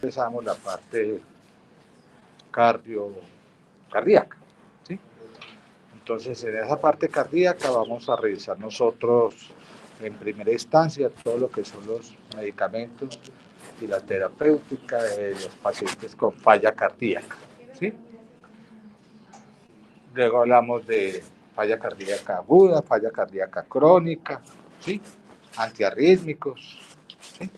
empezamos la parte cardíaca, ¿sí? Entonces, en esa parte cardíaca vamos a revisar nosotros en primera instancia todo lo que son los medicamentos y la terapéutica de los pacientes con falla cardíaca, ¿sí? Luego hablamos de falla cardíaca aguda, falla cardíaca crónica, ¿sí? Antiarrítmicos, ¿sí?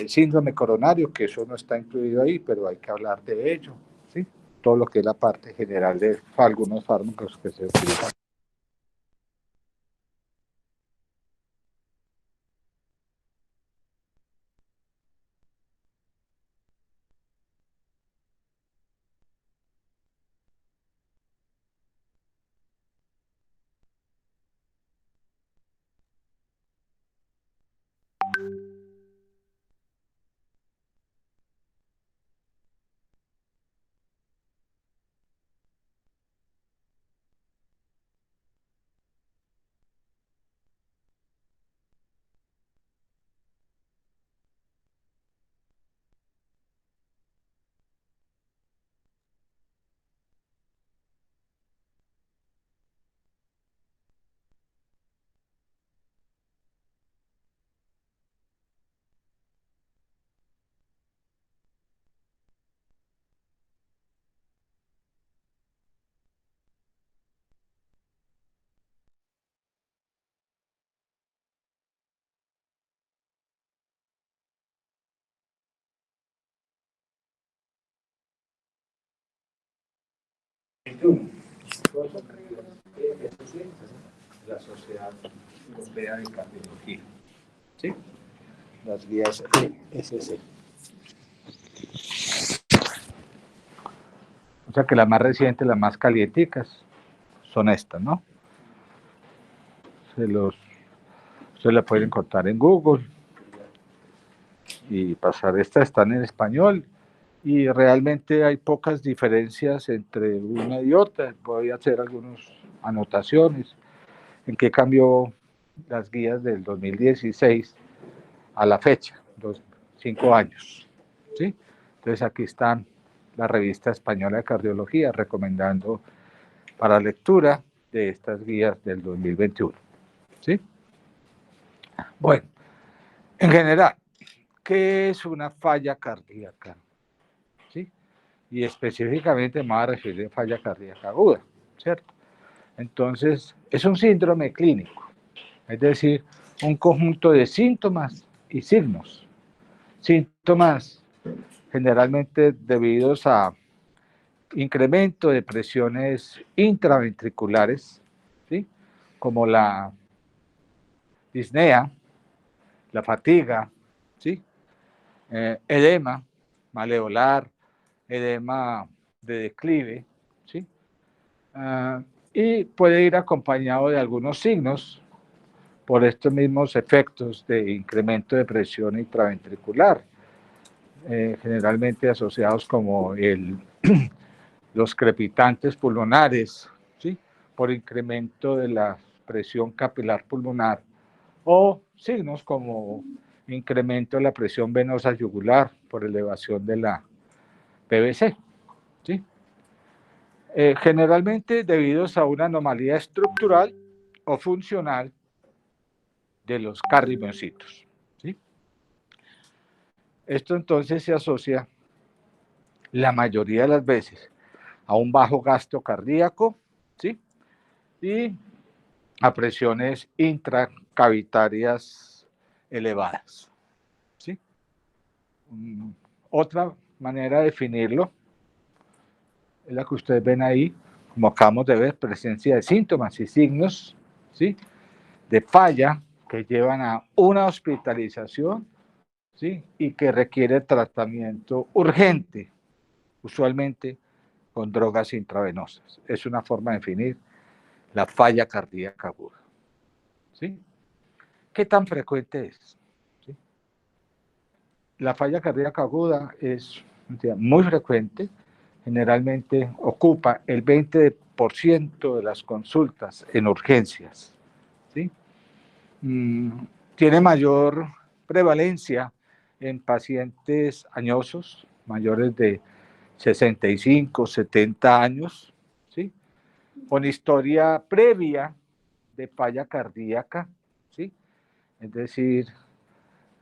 Síndrome coronario, que eso no está incluido ahí, pero hay que hablar de ello, ¿sí? Todo lo que es la parte general de algunos fármacos que se utilizan. La Sociedad Europea de Cardiología, ¿sí? Las guías ESC. O sea que las más recientes, las más calienticas, son estas, ¿no? Ustedes la pueden encontrar en Google y pasar. Estas están en español y realmente hay pocas diferencias entre una y otra. Voy a hacer algunas anotaciones en qué cambió las guías del 2016 a la fecha, 5 años, ¿sí? Entonces aquí están la revista española de cardiología recomendando para lectura de estas guías del 2021, ¿sí? Bueno, en general, ¿qué es una falla cardíaca? ¿Sí? Y específicamente me voy a referir a falla cardíaca aguda, ¿cierto? Entonces, es un síndrome clínico, es decir, un conjunto de síntomas y signos. Síntomas generalmente debidos a incremento de presiones intraventriculares, ¿sí? Como la disnea, la fatiga, ¿sí? Edema maleolar, edema de declive, ¿sí? Y puede ir acompañado de algunos signos por estos mismos efectos de incremento de presión intraventricular, generalmente asociados como los crepitantes pulmonares, ¿sí? Por incremento de la presión capilar pulmonar, o signos como incremento de la presión venosa yugular por elevación de la PVC, ¿sí? Generalmente debidos a una anomalía estructural o funcional de los cardiomocitos, ¿sí? Esto entonces se asocia la mayoría de las veces a un bajo gasto cardíaco, ¿sí? Y a presiones intracavitarias elevadas, ¿sí? Otra manera de definirlo es la que ustedes ven ahí, como acabamos de ver, presencia de síntomas y signos, ¿sí? De falla que llevan a una hospitalización, ¿sí? Y que requiere tratamiento urgente, usualmente con drogas intravenosas. Es una forma de definir la falla cardíaca aguda, ¿sí? ¿Qué tan frecuente es? ¿Sí? La falla cardíaca aguda es muy frecuente, generalmente ocupa el 20% de las consultas en urgencias, ¿sí? Tiene mayor prevalencia en pacientes añosos, mayores de 65, 70 años, ¿sí? Con historia previa de falla cardíaca, ¿sí? Es decir,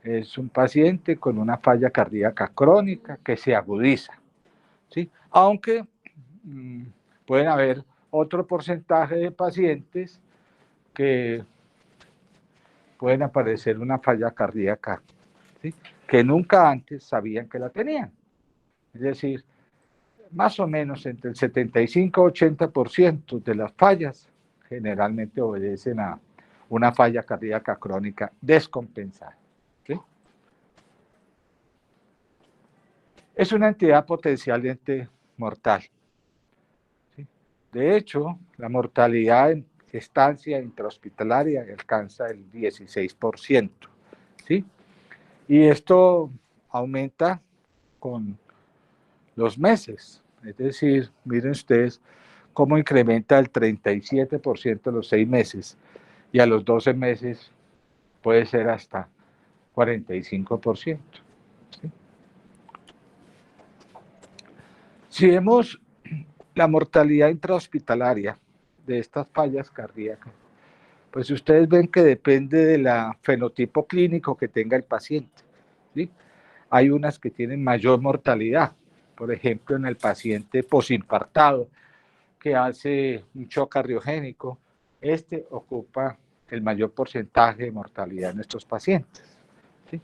es un paciente con una falla cardíaca crónica que se agudiza, ¿sí? Aunque pueden haber otro porcentaje de pacientes que pueden aparecer una falla cardíaca, ¿sí? Que nunca antes sabían que la tenían. Es decir, más o menos entre el 75 y 80% de las fallas generalmente obedecen a una falla cardíaca crónica descompensada, ¿sí? Es una entidad potencialmente mortal, ¿sí? De hecho, la mortalidad en estancia intrahospitalaria alcanza el 16%, ¿sí? Y esto aumenta con los meses. Es decir, miren ustedes cómo incrementa el 37% a los 6 meses y a los 12 meses puede ser hasta 45%. ¿Sí? Si vemos la mortalidad intrahospitalaria de estas fallas cardíacas, pues ustedes ven que depende del fenotipo clínico que tenga el paciente, ¿sí? Hay unas que tienen mayor mortalidad, por ejemplo, en el paciente posinfartado que hace un shock cardiogénico, este ocupa el mayor porcentaje de mortalidad en estos pacientes, ¿sí?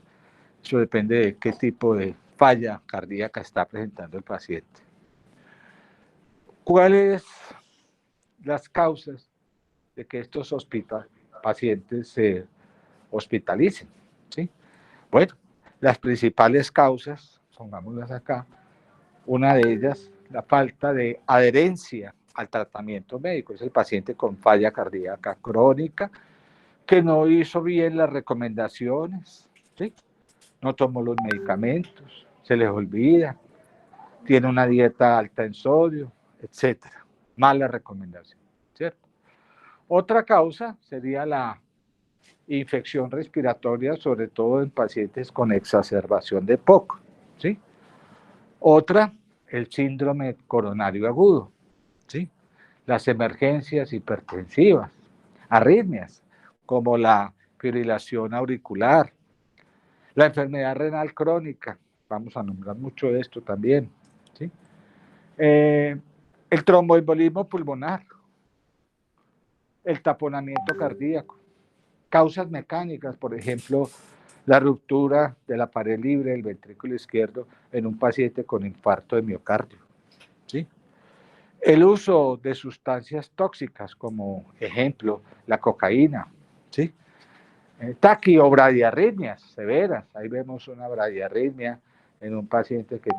Eso depende de qué tipo de falla cardíaca está presentando el paciente. ¿Cuáles las causas de que estos pacientes se hospitalicen? ¿Sí? Bueno, las principales causas, pongámoslas acá, una de ellas, la falta de adherencia al tratamiento médico. Es el paciente con falla cardíaca crónica que no hizo bien las recomendaciones, ¿sí? No tomó los medicamentos, se les olvida, tiene una dieta alta en sodio, etcétera. Mala recomendación, ¿cierto? Otra causa sería la infección respiratoria, sobre todo en pacientes con exacerbación de POC, ¿sí? Otra, el síndrome coronario agudo, ¿sí? Las emergencias hipertensivas, arritmias, como la fibrilación auricular, la enfermedad renal crónica, vamos a nombrar mucho de esto también, ¿sí? El tromboembolismo pulmonar, el taponamiento cardíaco, causas mecánicas, por ejemplo, la ruptura de la pared libre del ventrículo izquierdo en un paciente con infarto de miocardio, ¿sí? El uso de sustancias tóxicas, como ejemplo, la cocaína, ¿sí? Taqui o bradiarritmias severas. Ahí vemos una bradiarritmia en un paciente que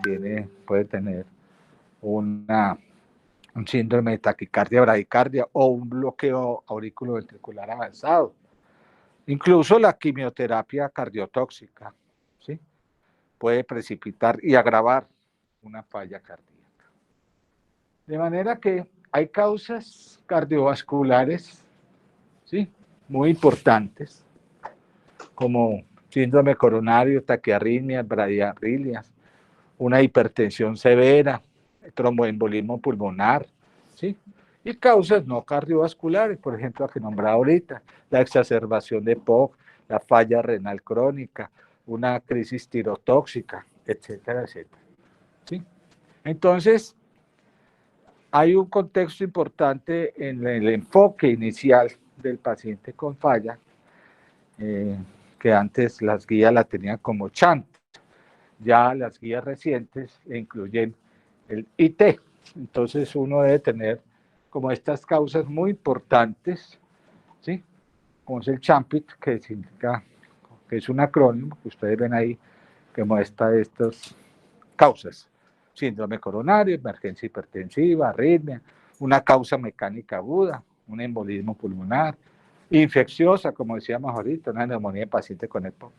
puede tener un síndrome de taquicardia bradicardia o un bloqueo auriculoventricular avanzado. Incluso la quimioterapia cardiotóxica, ¿sí? Puede precipitar y agravar una falla cardíaca. De manera que hay causas cardiovasculares, ¿sí? Muy importantes, como síndrome coronario, taquiarritmias, bradiarritmias, una hipertensión severa, tromboembolismo pulmonar, ¿sí? Y causas no cardiovasculares, por ejemplo, la que nombraba ahorita, la exacerbación de POC, la falla renal crónica, una crisis tirotóxica, etcétera, etcétera, ¿sí? Entonces, hay un contexto importante en el enfoque inicial del paciente con falla, que antes las guías la tenían como chant. Ya las guías recientes incluyen el IT. Entonces uno debe tener como estas causas muy importantes, ¿sí? Como es el CHAMPIT, que significa, que es un acrónimo que ustedes ven ahí, que muestra estas causas. Síndrome coronario, emergencia hipertensiva, arritmia, una causa mecánica aguda, un embolismo pulmonar, infecciosa, como decíamos ahorita, una neumonía en paciente con EPO,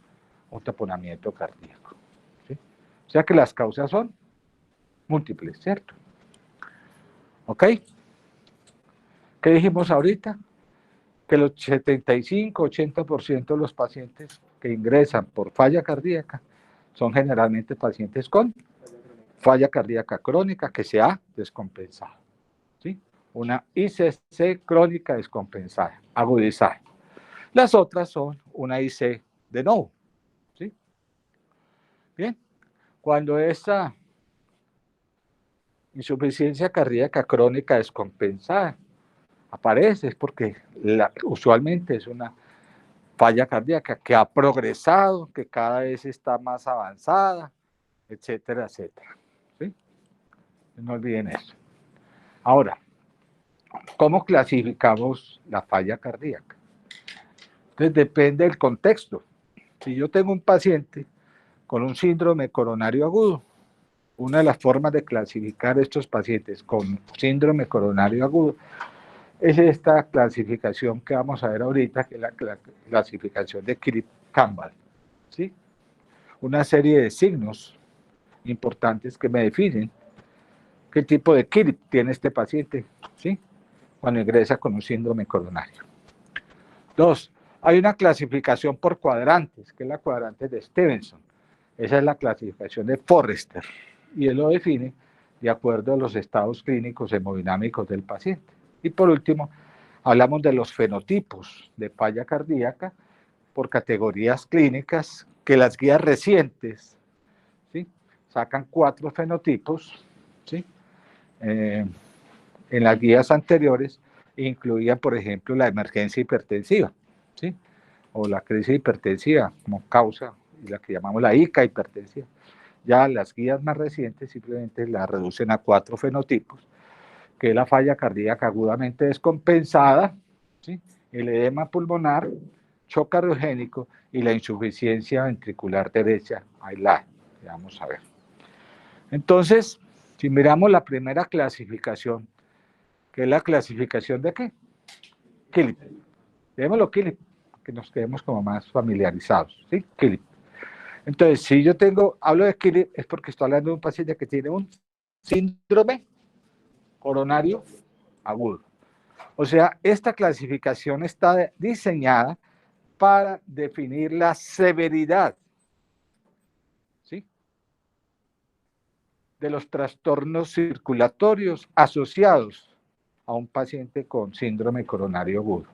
un taponamiento cardíaco. ¿Sí? O sea que las causas son múltiples, ¿cierto? ¿Ok? ¿Qué dijimos ahorita? Que el 75-80% de los pacientes que ingresan por falla cardíaca son generalmente pacientes con falla cardíaca crónica que se ha descompensado. ¿Sí? Una ICC crónica descompensada, agudizada. Las otras son una IC de nuevo. ¿Sí? Bien, cuando esa insuficiencia cardíaca crónica descompensada aparece es porque usualmente es una falla cardíaca que ha progresado, que cada vez está más avanzada, etcétera, etcétera. ¿Sí? No olviden eso. Ahora, ¿cómo clasificamos la falla cardíaca? Entonces depende del contexto. Si yo tengo un paciente con un síndrome coronario agudo, una de las formas de clasificar estos pacientes con síndrome coronario agudo es esta clasificación que vamos a ver ahorita, que es la clasificación de Killick-Campbell. ¿Sí? Una serie de signos importantes que me definen qué tipo de Killick tiene este paciente, ¿sí? Cuando ingresa con un síndrome coronario. 2. Hay una clasificación por cuadrantes, que es la cuadrante de Stevenson. Esa es la clasificación de Forrester, y él lo define de acuerdo a los estados clínicos hemodinámicos del paciente. Y por último, hablamos de los fenotipos de falla cardíaca por categorías clínicas, que las guías recientes, ¿sí?, sacan 4 fenotipos, ¿sí? En las guías anteriores incluían, por ejemplo, la emergencia hipertensiva, ¿sí?, o la crisis hipertensiva como causa, y la que llamamos la ICA hipertensiva. Ya las guías más recientes simplemente la reducen a 4 fenotipos, que es la falla cardíaca agudamente descompensada, ¿sí?, el edema pulmonar, shock cardiogénico y la insuficiencia ventricular derecha aislada. Vamos a ver. Entonces, si miramos la primera clasificación, que es la clasificación de ¿qué? Killick. Démoslo Killick, que nos quedemos como más familiarizados, ¿sí? Killick. Entonces, si yo hablo de Killick, es porque estoy hablando de un paciente que tiene un síndrome coronario agudo. O sea, esta clasificación está diseñada para definir la severidad, ¿sí?, de los trastornos circulatorios asociados a un paciente con síndrome coronario agudo.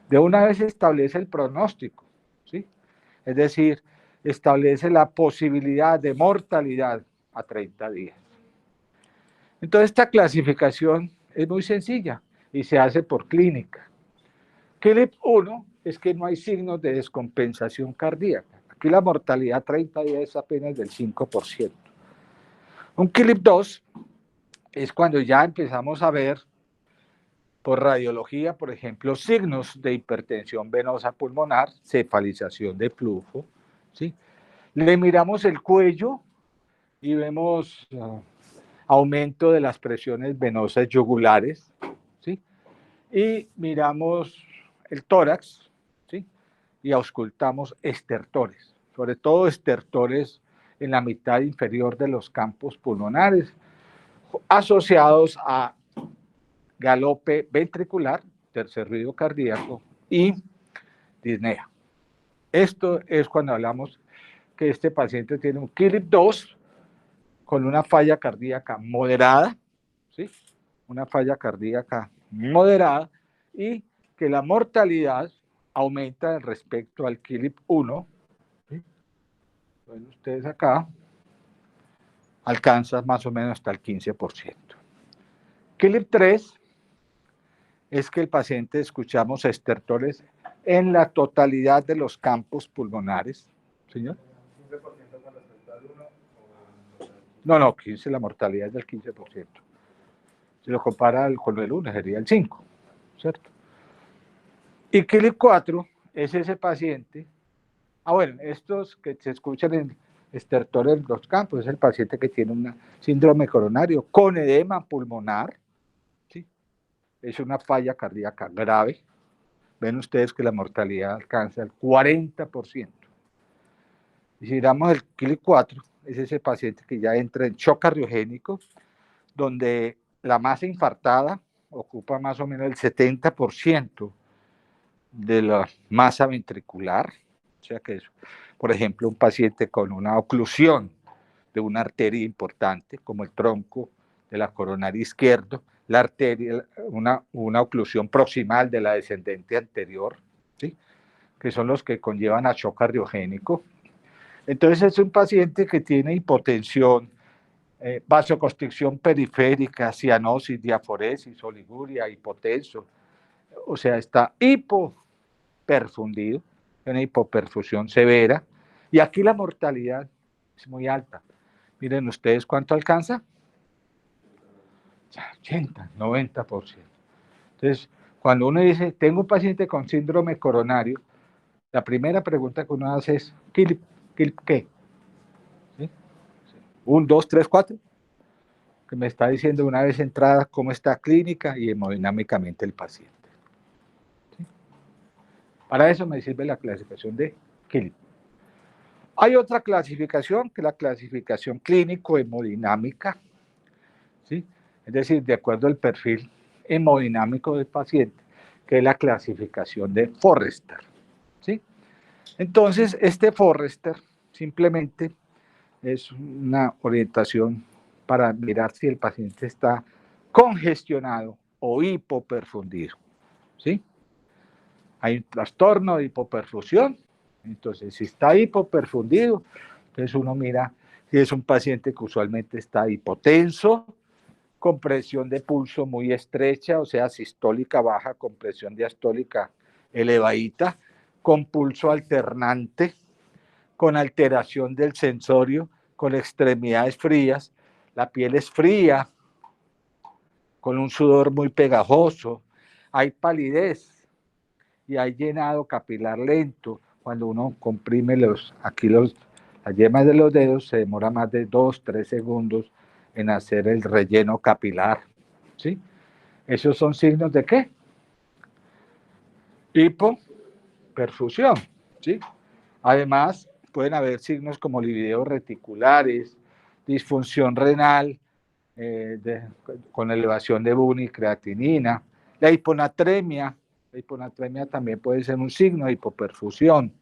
De una vez se establece el pronóstico, ¿sí? Es decir, establece la posibilidad de mortalidad a 30 días. Entonces, esta clasificación es muy sencilla y se hace por clínica. Killick 1 es que no hay signos de descompensación cardíaca. Aquí la mortalidad a 30 días es apenas del 5%. Un Killick 2 es cuando ya empezamos a ver por radiología, por ejemplo, signos de hipertensión venosa pulmonar, cefalización de flujo, ¿sí? Le miramos el cuello y vemos aumento de las presiones venosas yugulares, ¿sí? Y miramos el tórax, ¿sí?, y auscultamos estertores, sobre todo estertores en la mitad inferior de los campos pulmonares, asociados a galope ventricular, tercer ruido cardíaco y disnea. Esto es cuando hablamos que este paciente tiene un Killick 2 con una falla cardíaca moderada, ¿sí?, una falla cardíaca moderada, y que la mortalidad aumenta respecto al Killick 1, ¿sí? Ven ustedes acá, alcanza más o menos hasta el 15%. Killick 3 es que el paciente escuchamos estertores en la totalidad de los campos pulmonares. ¿Señor? ¿15% con respecto al 1? No, 15, la mortalidad es del 15%. Si lo compara con el 1, sería el 5, ¿cierto? Y Killick 4 es ese paciente, bueno, estos que se escuchan en estertores en los campos, es el paciente que tiene un síndrome coronario con edema pulmonar, ¿sí?, es una falla cardíaca grave. Ven ustedes que la mortalidad alcanza el 40%. Y si miramos el Killick 4, es ese paciente que ya entra en shock cardiogénico, donde la masa infartada ocupa más o menos el 70% de la masa ventricular, o sea que es por ejemplo, un paciente con una oclusión de una arteria importante, como el tronco de la coronaria izquierdo, la arteria, una oclusión proximal de la descendente anterior, ¿sí? Que son los que conllevan a shock cardiogénico. Entonces es un paciente que tiene hipotensión, vasoconstricción periférica, cianosis, diaforesis, oliguria, hipotenso, o sea, está hipoperfundido, una hipoperfusión severa, y aquí la mortalidad es muy alta. Miren ustedes cuánto alcanza, 80, 90%. Entonces, cuando uno dice, tengo un paciente con síndrome coronario, la primera pregunta que uno hace es, ¿qué? ¿Sí? 1, 2, 3, 4, que me está diciendo una vez entrada cómo está clínica y hemodinámicamente el paciente. ¿Sí? Para eso me sirve la clasificación de KILP. Hay otra clasificación, que es la clasificación clínico-hemodinámica, ¿sí? Es decir, de acuerdo al perfil hemodinámico del paciente, que es la clasificación de Forrester, ¿sí? Entonces, este Forrester simplemente es una orientación para mirar si el paciente está congestionado o hipoperfundido, ¿sí? Hay un trastorno de hipoperfusión, entonces si está hipoperfundido, entonces uno mira si es un paciente que usualmente está hipotenso, con presión de pulso muy estrecha, o sea, sistólica baja, con presión diastólica elevadita, con pulso alternante, con alteración del sensorio, con extremidades frías, la piel es fría, con un sudor muy pegajoso, hay palidez y hay llenado capilar lento. Cuando uno comprime las yemas de los dedos, se demora más de 2, 3 segundos en hacer el relleno capilar, ¿sí? ¿Esos son signos de qué? Hipoperfusión, ¿sí? Además, pueden haber signos como livideos reticulares, disfunción renal, con elevación de BUN y creatinina, la hiponatremia también puede ser un signo de hipoperfusión,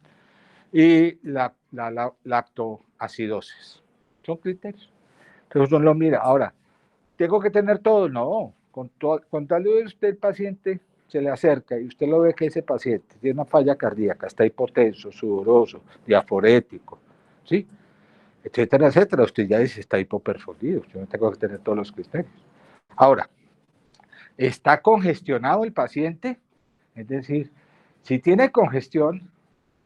y la lactoacidosis. Son criterios. Entonces uno lo mira. Ahora, ¿tengo que tener todo? No. Con tal de usted el paciente se le acerca y usted lo ve que ese paciente tiene una falla cardíaca, está hipotenso, sudoroso, diaforético, ¿sí? Etcétera, etcétera. Usted ya dice, está hipoperfundido. Yo no tengo que tener todos los criterios. Ahora, ¿está congestionado el paciente? Es decir, si tiene congestión,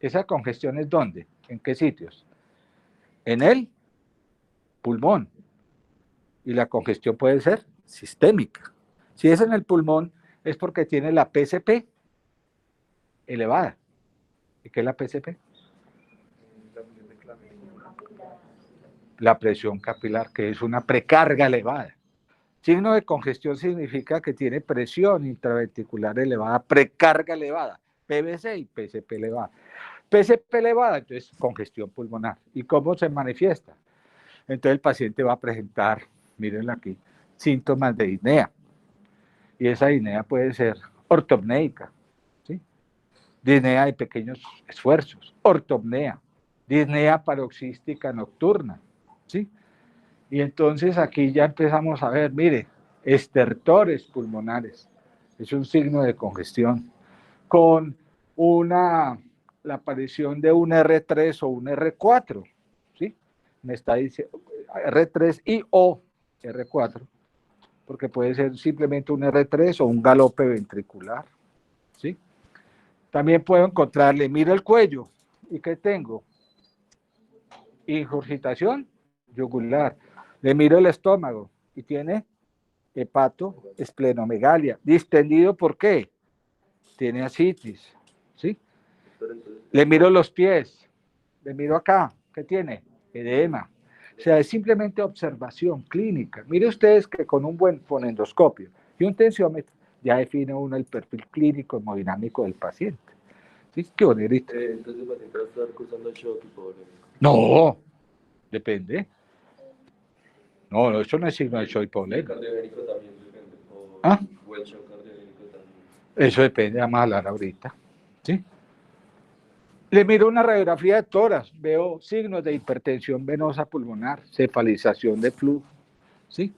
¿esa congestión es dónde? ¿En qué sitios? En el pulmón. Y la congestión puede ser sistémica. Si es en el pulmón, es porque tiene la PCP elevada. ¿Y qué es la PCP? La presión capilar, que es una precarga elevada. Signo de congestión significa que tiene presión intraventricular elevada, precarga elevada, PVC y PCP elevada. PCP elevada, entonces congestión pulmonar. ¿Y cómo se manifiesta? Entonces el paciente va a presentar, mírenlo aquí, síntomas de disnea. Y esa disnea puede ser ortopneica, ¿sí? Disnea de pequeños esfuerzos, ortopnea, disnea paroxística nocturna, ¿sí? Y entonces aquí ya empezamos a ver, mire, estertores pulmonares, es un signo de congestión, con la aparición de un R3 o un R4, ¿sí? Me está diciendo R3 y o R4, porque puede ser simplemente un R3 o un galope ventricular, ¿sí? También puedo encontrarle, miro el cuello, ¿y qué tengo? Ingurgitación yugular. Le miro el estómago y tiene hepatoesplenomegalia. Distendido, ¿por qué? Tiene ascitis, ¿sí? Le miro los pies, le miro acá, ¿qué tiene? Edema. O sea, es simplemente observación clínica. Mire ustedes que con un buen fonendoscopio y un tensiómetro ya define uno el perfil clínico hemodinámico del paciente. ¿Sí? Qué bonito. Entonces el paciente va a estar cursando shock hipovolémico. No, depende. No, eso no es signo de shock hipovolémico. El cardiogénico también depende. ¿Ah? O el shock cardiogénico también. Eso depende, vamos a hablar ahorita. ¿Sí? Le miro una radiografía de tórax, veo signos de hipertensión venosa pulmonar, cefalización de flujo, ¿sí?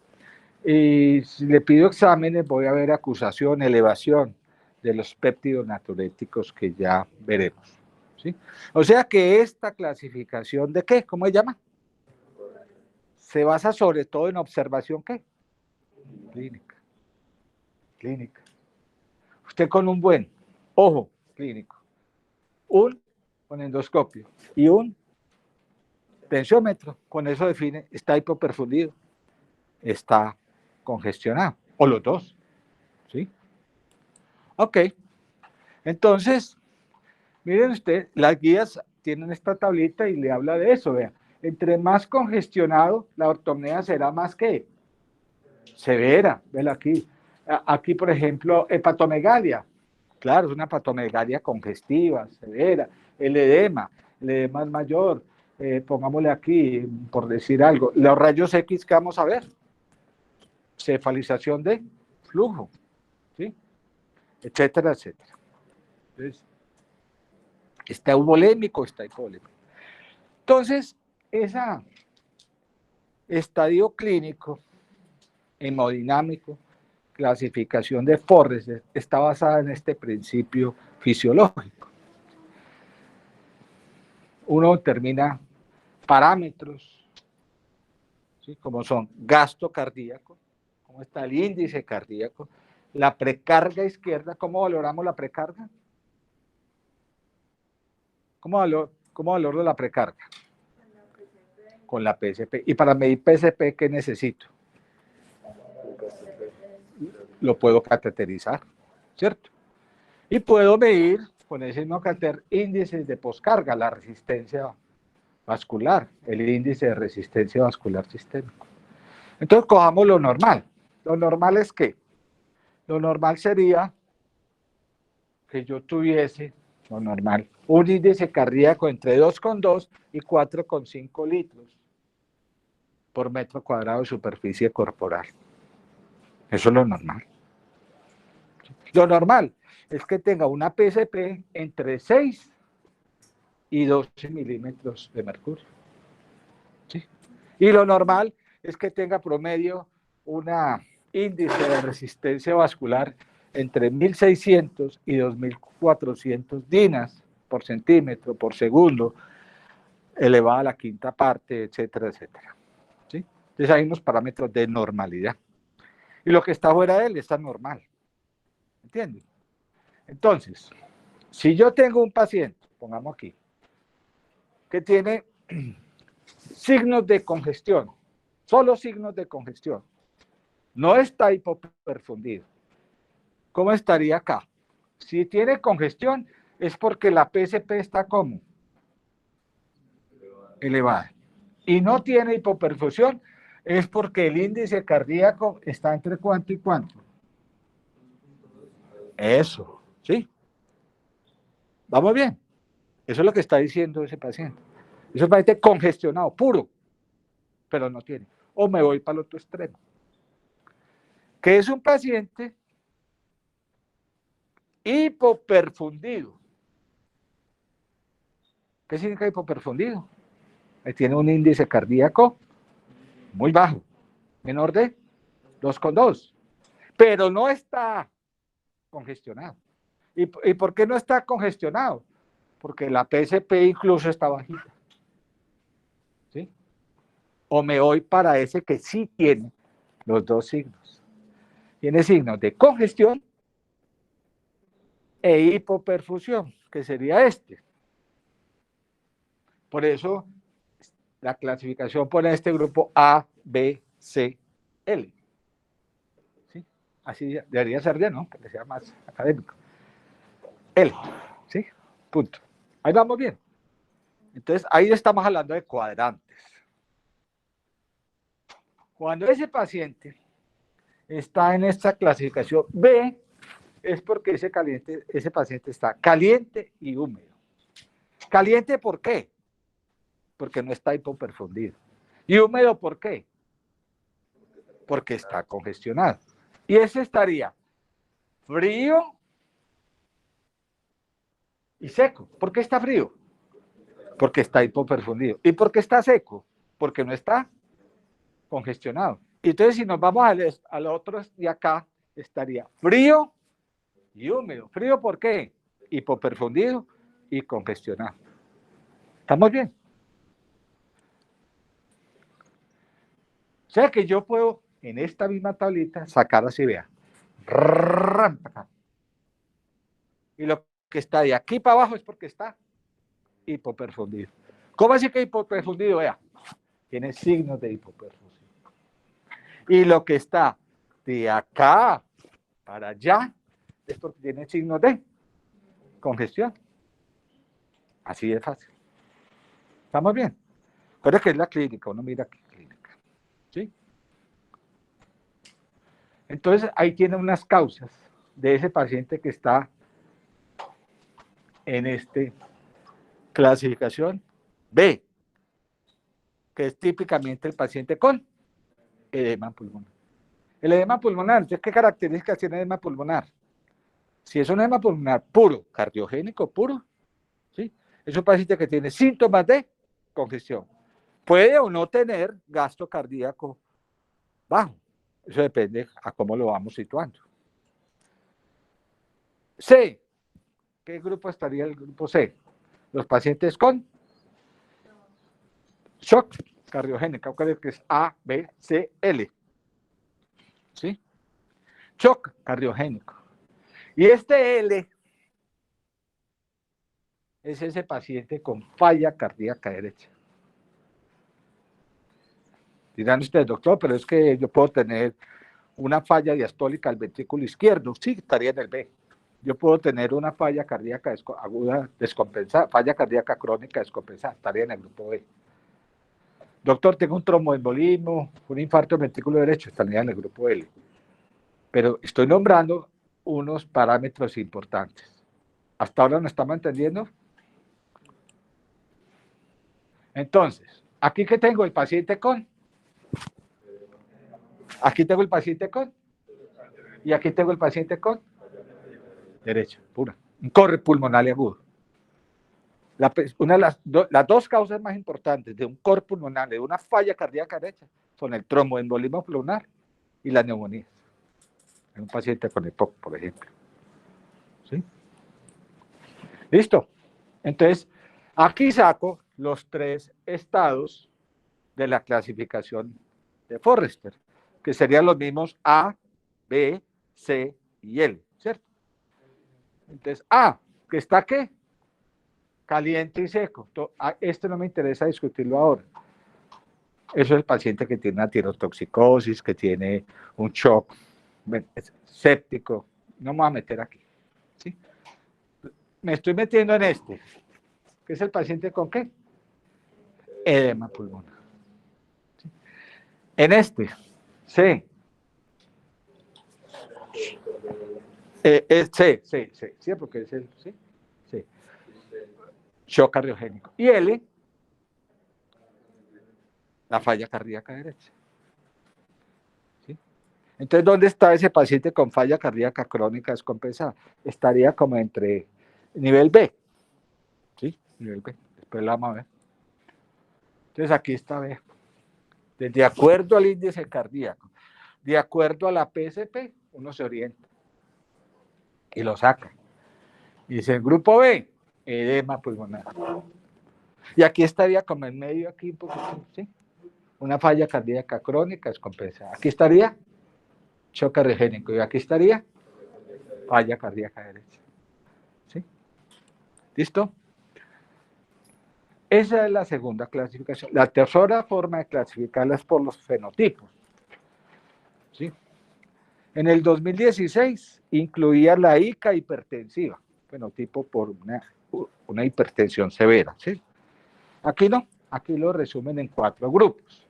Y si le pido exámenes, voy a ver acusación, elevación de los péptidos natriuréticos que ya veremos, ¿sí? O sea que esta clasificación de ¿qué? ¿Cómo se llama? Se basa sobre todo en observación ¿qué? Clínica. Clínica. Usted con un buen ojo clínico, con endoscopio y un tensiómetro, con eso define, está hipoperfundido, está congestionado, o los dos, ¿sí? Ok, entonces, miren usted, las guías tienen esta tablita y le habla de eso, vea, entre más congestionado, la ortopnea será más que severa, vela aquí. Aquí, por ejemplo, hepatomegalia, claro, es una hepatomegalia congestiva, severa, el edema es mayor, pongámosle aquí, por decir algo, los rayos X que vamos a ver, cefalización de flujo, ¿sí? Etcétera, etcétera. Entonces, está eubolémico, está hipovolémico. Entonces, ese estadio clínico, hemodinámico, clasificación de Forrest, está basada en este principio fisiológico. Uno determina parámetros, ¿sí? Como son gasto cardíaco, cómo está el índice cardíaco, la precarga izquierda, ¿cómo valoramos la precarga? ¿Cómo valoro la precarga? Con la PSP. Y para medir PSP, ¿qué necesito? Lo puedo cateterizar, ¿cierto? Y puedo medir con ese mismo catéter índices de poscarga, la resistencia vascular, el índice de resistencia vascular sistémico. Entonces, cojamos lo normal. Lo normal es ¿qué? Lo normal sería que yo tuviese, lo normal, un índice cardíaco entre 2,2 y 4,5 litros por metro cuadrado de superficie corporal. Eso es lo normal. Lo normal es que tenga una PSP entre 6 y 12 milímetros de mercurio. ¿Sí? Y lo normal es que tenga promedio un índice de resistencia vascular entre 1.600 y 2.400 dinas por centímetro por segundo, elevada a la quinta parte, etcétera, etcétera. ¿Sí? Entonces hay unos parámetros de normalidad. Y lo que está fuera de él está normal. ¿Entienden? Entonces, si yo tengo un paciente, pongamos aquí, que tiene signos de congestión, solo signos de congestión, no está hipoperfundido, ¿cómo estaría acá? Si tiene congestión es porque la PSP está como elevada. Y no tiene hipoperfusión es porque el índice cardíaco está entre cuánto y cuánto. Eso, ¿sí? ¿Vamos bien? Eso es lo que está diciendo ese paciente. Eso es un paciente congestionado, puro, pero no tiene. O me voy para el otro extremo. Que es un paciente hipoperfundido. ¿Qué significa hipoperfundido? Tiene un índice cardíaco muy bajo, menor de 2,2, pero no está congestionado. ¿Y por qué no está congestionado? Porque la PSP incluso está bajita. ¿Sí? O me voy para ese que sí tiene los dos signos. Tiene signos de congestión e hipoperfusión, que sería este. Por eso la clasificación pone este grupo A, B, C, L. ¿Sí? Así debería ser ya, ¿no? Que sea más académico. L. ¿Sí? Punto. Ahí vamos bien. Entonces, ahí estamos hablando de cuadrantes. Cuando ese paciente está en esta clasificación B, es porque ese paciente está caliente y húmedo. ¿Caliente por qué? Porque no está hipoperfundido. ¿Y húmedo por qué? Porque está congestionado. Y ese estaría frío y seco. ¿Por qué está frío? porque está hipoperfundido. ¿Y por qué está seco? Porque no está congestionado. Y entonces si nos vamos a los otros de acá, estaría frío y húmedo. ¿Frío por qué? Hipoperfundido y congestionado. ¿Estamos bien? O sea que yo puedo en esta misma tablita sacar así, vea. Y lo que está de aquí para abajo es porque está hipoperfundido. ¿Cómo así que hipoperfundido? Vea, tiene signos de hipoperfusión. Y lo que está de acá para allá es porque tiene signos de congestión. Así de fácil. ¿Estamos bien? Pero es que es la clínica, uno mira qué clínica. ¿Sí? Entonces ahí tiene unas causas de ese paciente que está en esta clasificación B, que es típicamente el paciente con edema pulmonar. El edema pulmonar, ¿qué características tiene el edema pulmonar? Si es un edema pulmonar puro, cardiogénico puro, ¿sí? Es un paciente que tiene síntomas de congestión. Puede o no tener gasto cardíaco bajo. Eso depende a cómo lo vamos situando. C. ¿Qué grupo estaría el grupo C? Los pacientes con shock cardiogénico, que es A, B, C, L. ¿Sí? Shock cardiogénico. Y este L es ese paciente con falla cardíaca derecha. Dirán ustedes, doctor, pero es que yo puedo tener una falla diastólica al ventrículo izquierdo. Sí, estaría en el B. Yo puedo tener una falla cardíaca aguda descompensada, falla cardíaca crónica descompensada, estaría en el grupo B. Doctor, tengo un tromboembolismo, un infarto del ventrículo derecho, estaría en el grupo L. Pero estoy nombrando unos parámetros importantes. ¿Hasta ahora nos estamos entendiendo? Entonces, aquí que tengo el paciente con, aquí tengo el paciente con, y aquí tengo el paciente con derecho, pura. Un corre pulmonar agudo. Una de las dos causas más importantes de un corre pulmonar, de una falla cardíaca derecha, son el tromboembolismo pulmonar y la neumonía. En un paciente con EPOC, por ejemplo. ¿Sí? ¿Listo? Entonces, aquí saco los tres estados de la clasificación de Forrester, que serían los mismos A, B, C y L, ¿cierto? Entonces, A, que está ¿qué? Caliente y seco. Esto no me interesa discutirlo ahora. Eso es el paciente que tiene una tirotoxicosis, que tiene un shock séptico. No me voy a meter aquí. ¿Sí? Me estoy metiendo en este, que es el paciente con ¿qué? Edema pulmonar. ¿Sí? En este, C. Sí, porque es el sí. Shock cardiogénico. Y L, la falla cardíaca derecha. ¿Sí? Entonces, ¿dónde está ese paciente con falla cardíaca crónica descompensada? Estaría como entre nivel B. ¿Sí? Nivel B. Después la vamos a ver. Entonces, aquí está B. De acuerdo al índice cardíaco, de acuerdo a la PSP, uno se orienta y lo saca. Y dice, el grupo B, edema pulmonar. Y aquí estaría como en medio, aquí un poquito, ¿sí? Una falla cardíaca crónica descompensada. Aquí estaría shock cardiogénico y aquí estaría falla cardíaca derecha. ¿Sí? ¿Listo? Esa es la segunda clasificación. La tercera forma de clasificarla es por los fenotipos. ¿Sí? En el 2016 incluía la ICA hipertensiva, fenotipo por una hipertensión severa. ¿Sí? Aquí no, aquí lo resumen en 4 grupos.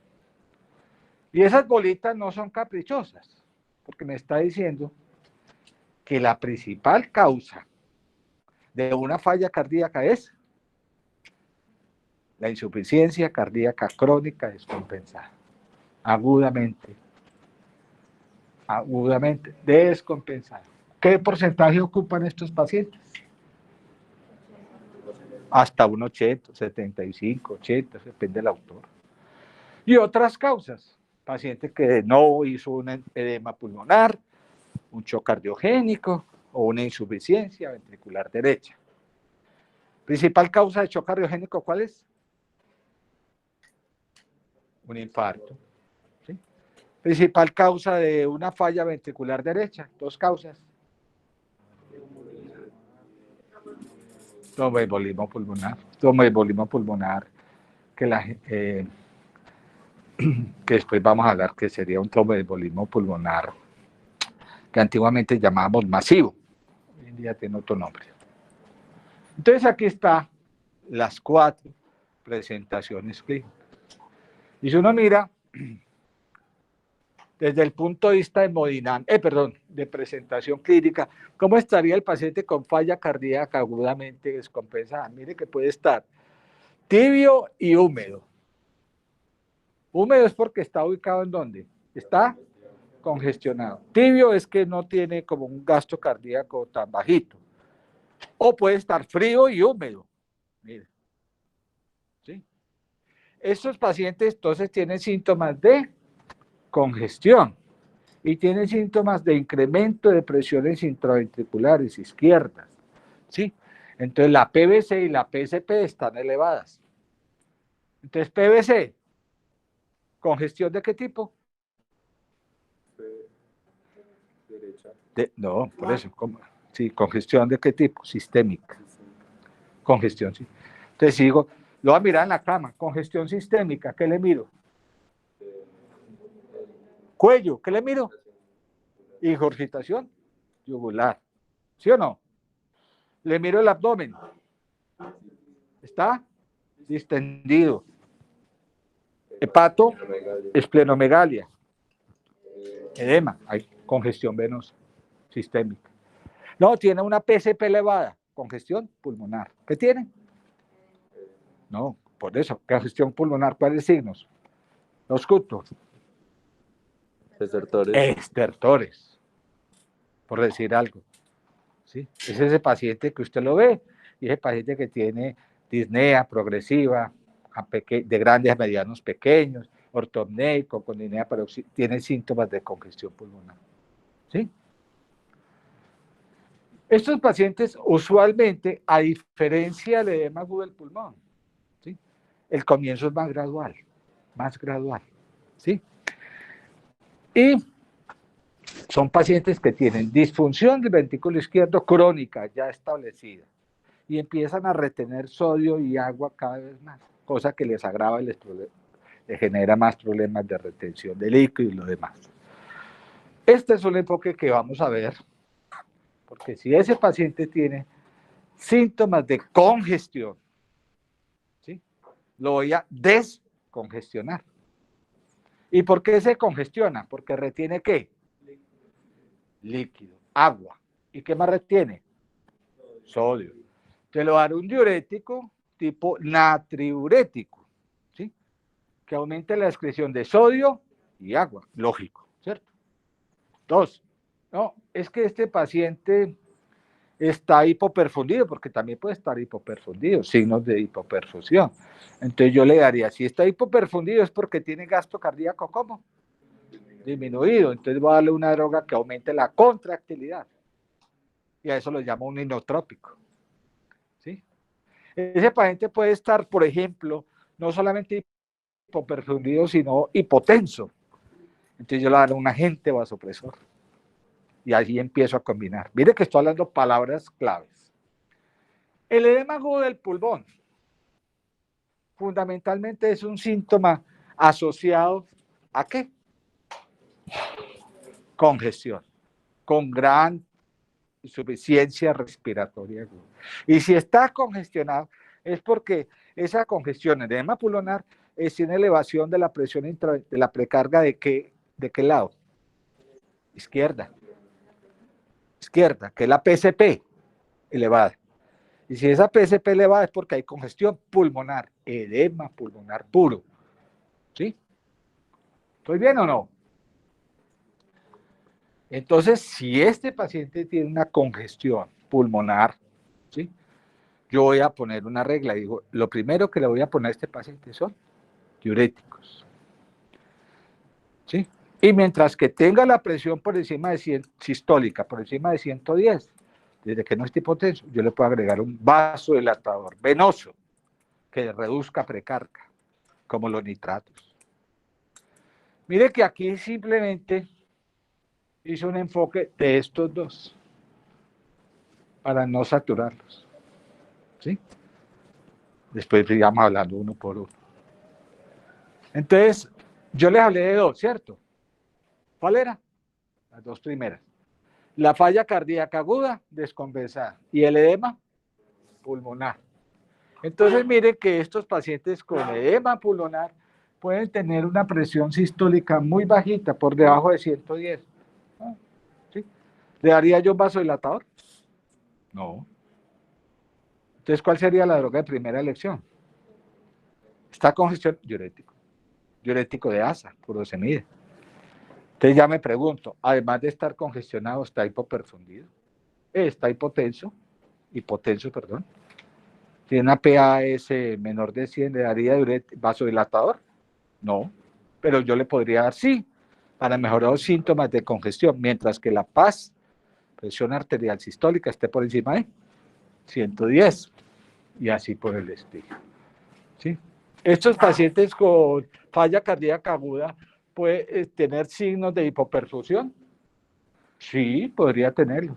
Y esas bolitas no son caprichosas, porque me está diciendo que la principal causa de una falla cardíaca es la insuficiencia cardíaca crónica descompensada, agudamente descompensada. ¿Qué porcentaje ocupan estos pacientes? hasta un 80, 75, 80, depende del autor. Y otras causas, paciente que no hizo un edema pulmonar, un shock cardiogénico o una insuficiencia ventricular derecha. Principal causa de shock cardiogénico, ¿cuál es? Un infarto. ¿Sí? Principal causa de una falla ventricular derecha, dos causas. Tromboembolismo pulmonar, que después vamos a hablar que sería un tromboembolismo pulmonar que antiguamente llamábamos masivo, hoy en día tiene otro nombre. Entonces aquí están las 4 presentaciones clínicas. Y si uno mira desde el punto de vista de presentación clínica, ¿cómo estaría el paciente con falla cardíaca agudamente descompensada? Mire que puede estar tibio y húmedo. Húmedo es porque está ubicado en ¿dónde? Está congestionado. Tibio es que no tiene como un gasto cardíaco tan bajito. O puede estar frío y húmedo. Mire. ¿Sí? Estos pacientes entonces tienen síntomas de congestión y tienen síntomas de incremento de presiones intraventriculares izquierdas. ¿Sí? Entonces la PVC y la PCP están elevadas. Entonces PVC, ¿congestión de qué tipo? No, por eso. Sí, congestión de qué tipo? Sistémica. Congestión, sí. Entonces digo, lo voy a mirar en la cama, congestión sistémica, ¿qué le miro? Cuello, ¿qué le miro? Ingurgitación yugular, ¿sí o no? Le miro el abdomen, está distendido. Hepato, esplenomegalia, edema, hay congestión venosa sistémica. No, tiene una PCP elevada, congestión pulmonar. ¿Qué tiene? No, por eso, congestión pulmonar, ¿cuáles signos? Los cutos. Estertores, por decir algo. ¿Sí? Es ese paciente que usted lo ve, y ese paciente que tiene disnea progresiva, de grandes a medianos pequeños, ortopneico, con disnea paroxística, tiene síntomas de congestión pulmonar. ¿Sí? Estos pacientes usualmente, a diferencia del edema agudo del pulmón, ¿sí? El comienzo es más gradual, ¿sí? Y son pacientes que tienen disfunción del ventrículo izquierdo crónica ya establecida y empiezan a retener sodio y agua cada vez más, cosa que les agrava y les genera más problemas de retención de líquido y lo demás. Este es un enfoque que vamos a ver, porque si ese paciente tiene síntomas de congestión, ¿sí? Lo voy a descongestionar. ¿Y por qué se congestiona? Porque retiene ¿qué? Líquido, agua. ¿Y qué más retiene? Sodio. Te lo dará un diurético tipo natriurético, ¿sí? Que aumente la excreción de sodio y agua, lógico, ¿cierto? 2, no, es que este paciente está hipoperfundido, porque también puede estar hipoperfundido, signos de hipoperfusión. Entonces yo le daría, si está hipoperfundido es porque tiene gasto cardíaco, ¿cómo? Disminuido. Entonces voy a darle una droga que aumente la contractilidad. Y a eso lo llamo un inotrópico. ¿Sí? Ese paciente puede estar, por ejemplo, no solamente hipoperfundido, sino hipotenso. Entonces yo le daré un agente vasopresor. Y allí empiezo a combinar. Mire que estoy hablando palabras claves. El edema agudo del pulmón fundamentalmente es un síntoma asociado ¿a qué? Congestión, con gran insuficiencia respiratoria aguda. Y si está congestionado es porque esa congestión, el edema pulmonar, tiene elevación de la presión de la precarga ¿de qué lado? Izquierda, que es la PCP elevada. Y si esa PCP elevada es porque hay congestión pulmonar, edema pulmonar puro. ¿Sí? ¿Estoy bien o no? Entonces, si este paciente tiene una congestión pulmonar, ¿sí? yo voy a poner una regla. Digo, lo primero que le voy a poner a este paciente son diuréticos. ¿Sí? Y mientras que tenga la presión por encima de 100, sistólica, por encima de 110, desde que no esté hipotenso, yo le puedo agregar un vasodilatador venoso que reduzca precarga, como los nitratos. Mire que aquí simplemente hice un enfoque de estos dos para no saturarlos. ¿Sí? Después sigamos hablando uno por uno. Entonces, yo les hablé de dos, ¿cierto? ¿Cuál era? Las dos primeras. La falla cardíaca aguda, descompensada, y el edema pulmonar. Entonces, mire que estos pacientes con edema pulmonar pueden tener una presión sistólica muy bajita, por debajo de 110. ¿Sí? ¿Le daría yo un vasodilatador? No. Entonces, ¿cuál sería la droga de primera elección? Está congestión, diurético. Diurético de asa, furosemide. Entonces ya me pregunto, además de estar congestionado, ¿está hipoperfundido? ¿Está hipotenso? Hipotenso, perdón. ¿Tiene una PAS menor de 100? ¿Le daría vasodilatador? No, pero yo le podría dar sí, para mejorar los síntomas de congestión, mientras que la PAS, presión arterial sistólica, esté por encima de 110, y así por el estilo. ¿Sí? Estos pacientes con falla cardíaca aguda pueden tener signos de hipoperfusión. Sí, podría tenerlo.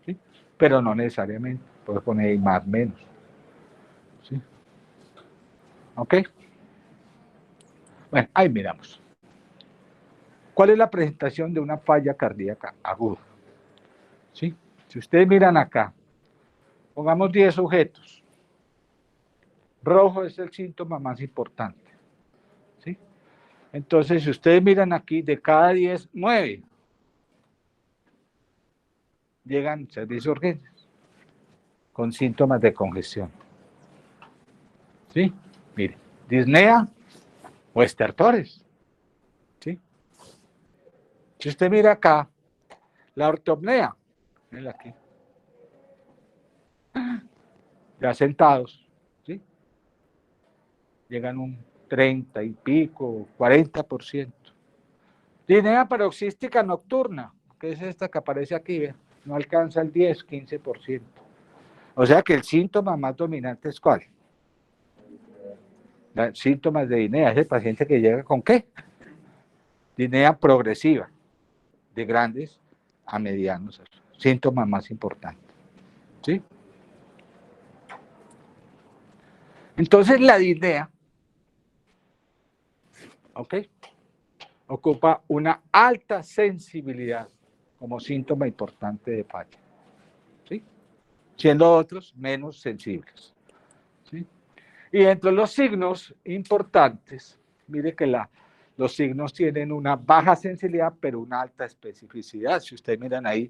¿Sí? Pero no necesariamente. Puede poner más menos. ¿Sí? ¿Ok? Bueno, ahí miramos. ¿Cuál es la presentación de una falla cardíaca aguda? ¿Sí? Si ustedes miran acá, pongamos 10 sujetos. Rojo es el síntoma más importante. ¿Sí? Entonces, si ustedes miran aquí, de cada 10, 9 llegan a servicios de urgencias con síntomas de congestión. ¿Sí? Mire, disnea o estertores. ¿Sí? Si usted mira acá, la ortopnea, mira aquí, ya sentados, ¿sí? Llegan un 30 y pico, 40%. Disnea paroxística nocturna, que es esta que aparece aquí, ¿ve? No alcanza el 10, 15%. O sea que el síntoma más dominante es ¿cuál? Síntomas de disnea, es el paciente que llega con ¿qué? Disnea progresiva, de grandes a medianos, síntomas más importantes. ¿Sí? Entonces la disnea, ¿ok? Ocupa una alta sensibilidad como síntoma importante de falla, ¿sí? Siendo otros menos sensibles, ¿sí? Y entre los signos importantes, mire que los signos tienen una baja sensibilidad, pero una alta especificidad. Si ustedes miran ahí,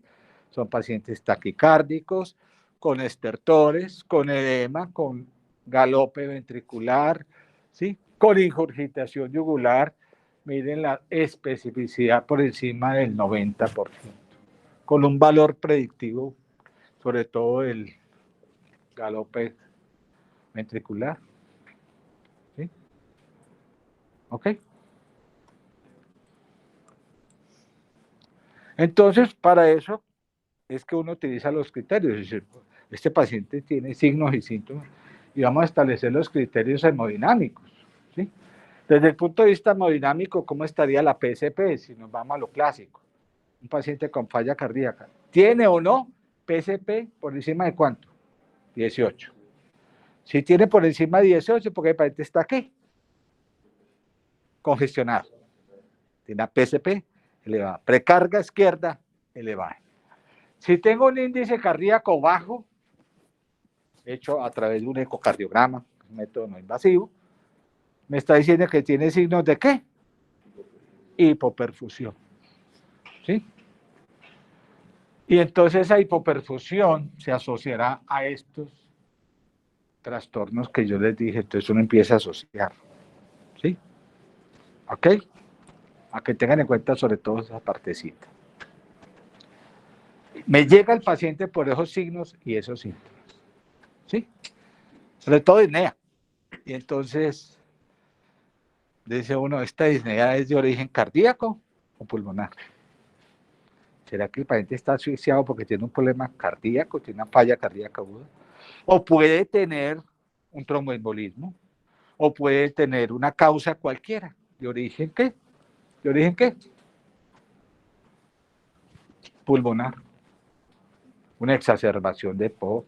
son pacientes taquicárdicos, con estertores, con edema, con galope ventricular, ¿sí? Con ingurgitación yugular. Miren la especificidad por encima del 90%, con un valor predictivo, sobre todo el galope ventricular. ¿Sí? ¿Ok? Entonces, para eso es que uno utiliza los criterios. Es decir, este paciente tiene signos y síntomas y vamos a establecer los criterios hemodinámicos. ¿Sí? Desde el punto de vista hemodinámico, ¿cómo estaría la PSP si nos vamos a lo clásico? Un paciente con falla cardíaca, ¿tiene o no PSP por encima de cuánto? 18. Si tiene por encima de 18, porque el paciente está ¿qué? Congestionado. Tiene una PSP elevada. Precarga izquierda elevada. Si tengo un índice cardíaco bajo, hecho a través de un ecocardiograma, un método no invasivo, me está diciendo que tiene signos de ¿qué? Hipoperfusión. ¿Sí? Y entonces esa hipoperfusión se asociará a estos trastornos que yo les dije, entonces uno empieza a asociar. ¿Sí? ¿Ok? A que tengan en cuenta sobre todo esa partecita. Me llega el paciente por esos signos y esos síntomas. ¿Sí? sobre todo disnea. Y entonces dice uno, ¿esta disnea es de origen cardíaco o pulmonar? ¿Será que el paciente está asfixiado porque tiene un problema cardíaco, tiene una falla cardíaca aguda? ¿O puede tener un tromboembolismo? ¿O puede tener una causa cualquiera? ¿De origen qué? ¿De origen qué? Pulmonar. Una exacerbación de POC.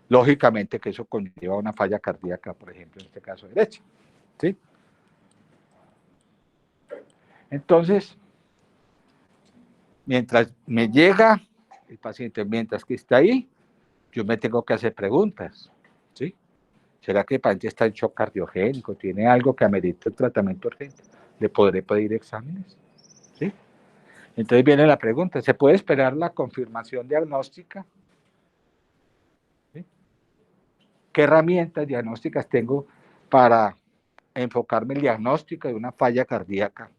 Lógicamente que eso conlleva una falla cardíaca, por ejemplo, en este caso derecha. ¿Sí? Entonces, mientras me llega el paciente, mientras que está ahí, yo me tengo que hacer preguntas. ¿Sí? ¿Será que el paciente está en shock cardiogénico? ¿Tiene algo que amerite el tratamiento urgente? ¿Le podré pedir exámenes? ¿Sí? Entonces viene la pregunta, ¿se puede esperar la confirmación diagnóstica? ¿Sí? ¿Qué herramientas diagnósticas tengo para enfocarme en el diagnóstico de una falla cardíaca?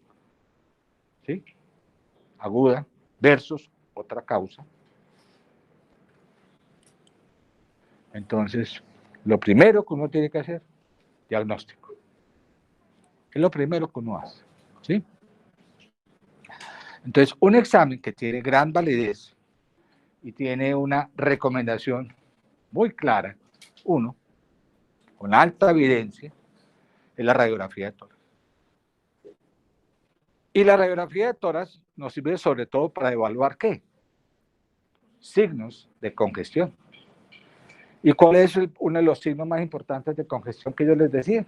¿Sí? Aguda versus otra causa. Entonces, lo primero que uno tiene que hacer, diagnóstico. Es lo primero que uno hace. ¿Sí? Entonces, un examen que tiene gran validez y tiene una recomendación muy clara, uno, con alta evidencia, es la radiografía de tórax. Y la radiografía de tórax nos sirve sobre todo para evaluar ¿qué? Signos de congestión. ¿Y cuál es uno de los signos más importantes de congestión que yo les decía?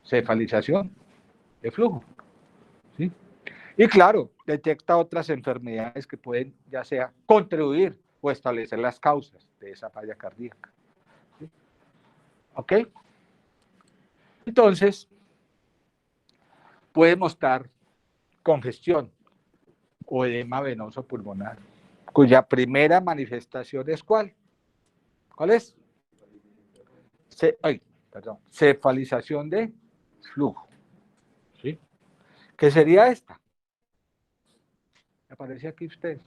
Cefalización de flujo. ¿Sí? Y claro, detecta otras enfermedades que pueden ya sea contribuir o establecer las causas de esa falla cardíaca. ¿Sí? ¿Ok? Entonces, puede mostrar congestión o edema venoso pulmonar, cuya primera manifestación es ¿cuál? ¿Cuál es? Cefalización de flujo. ¿Sí? ¿Qué sería esta? Aparece aquí usted.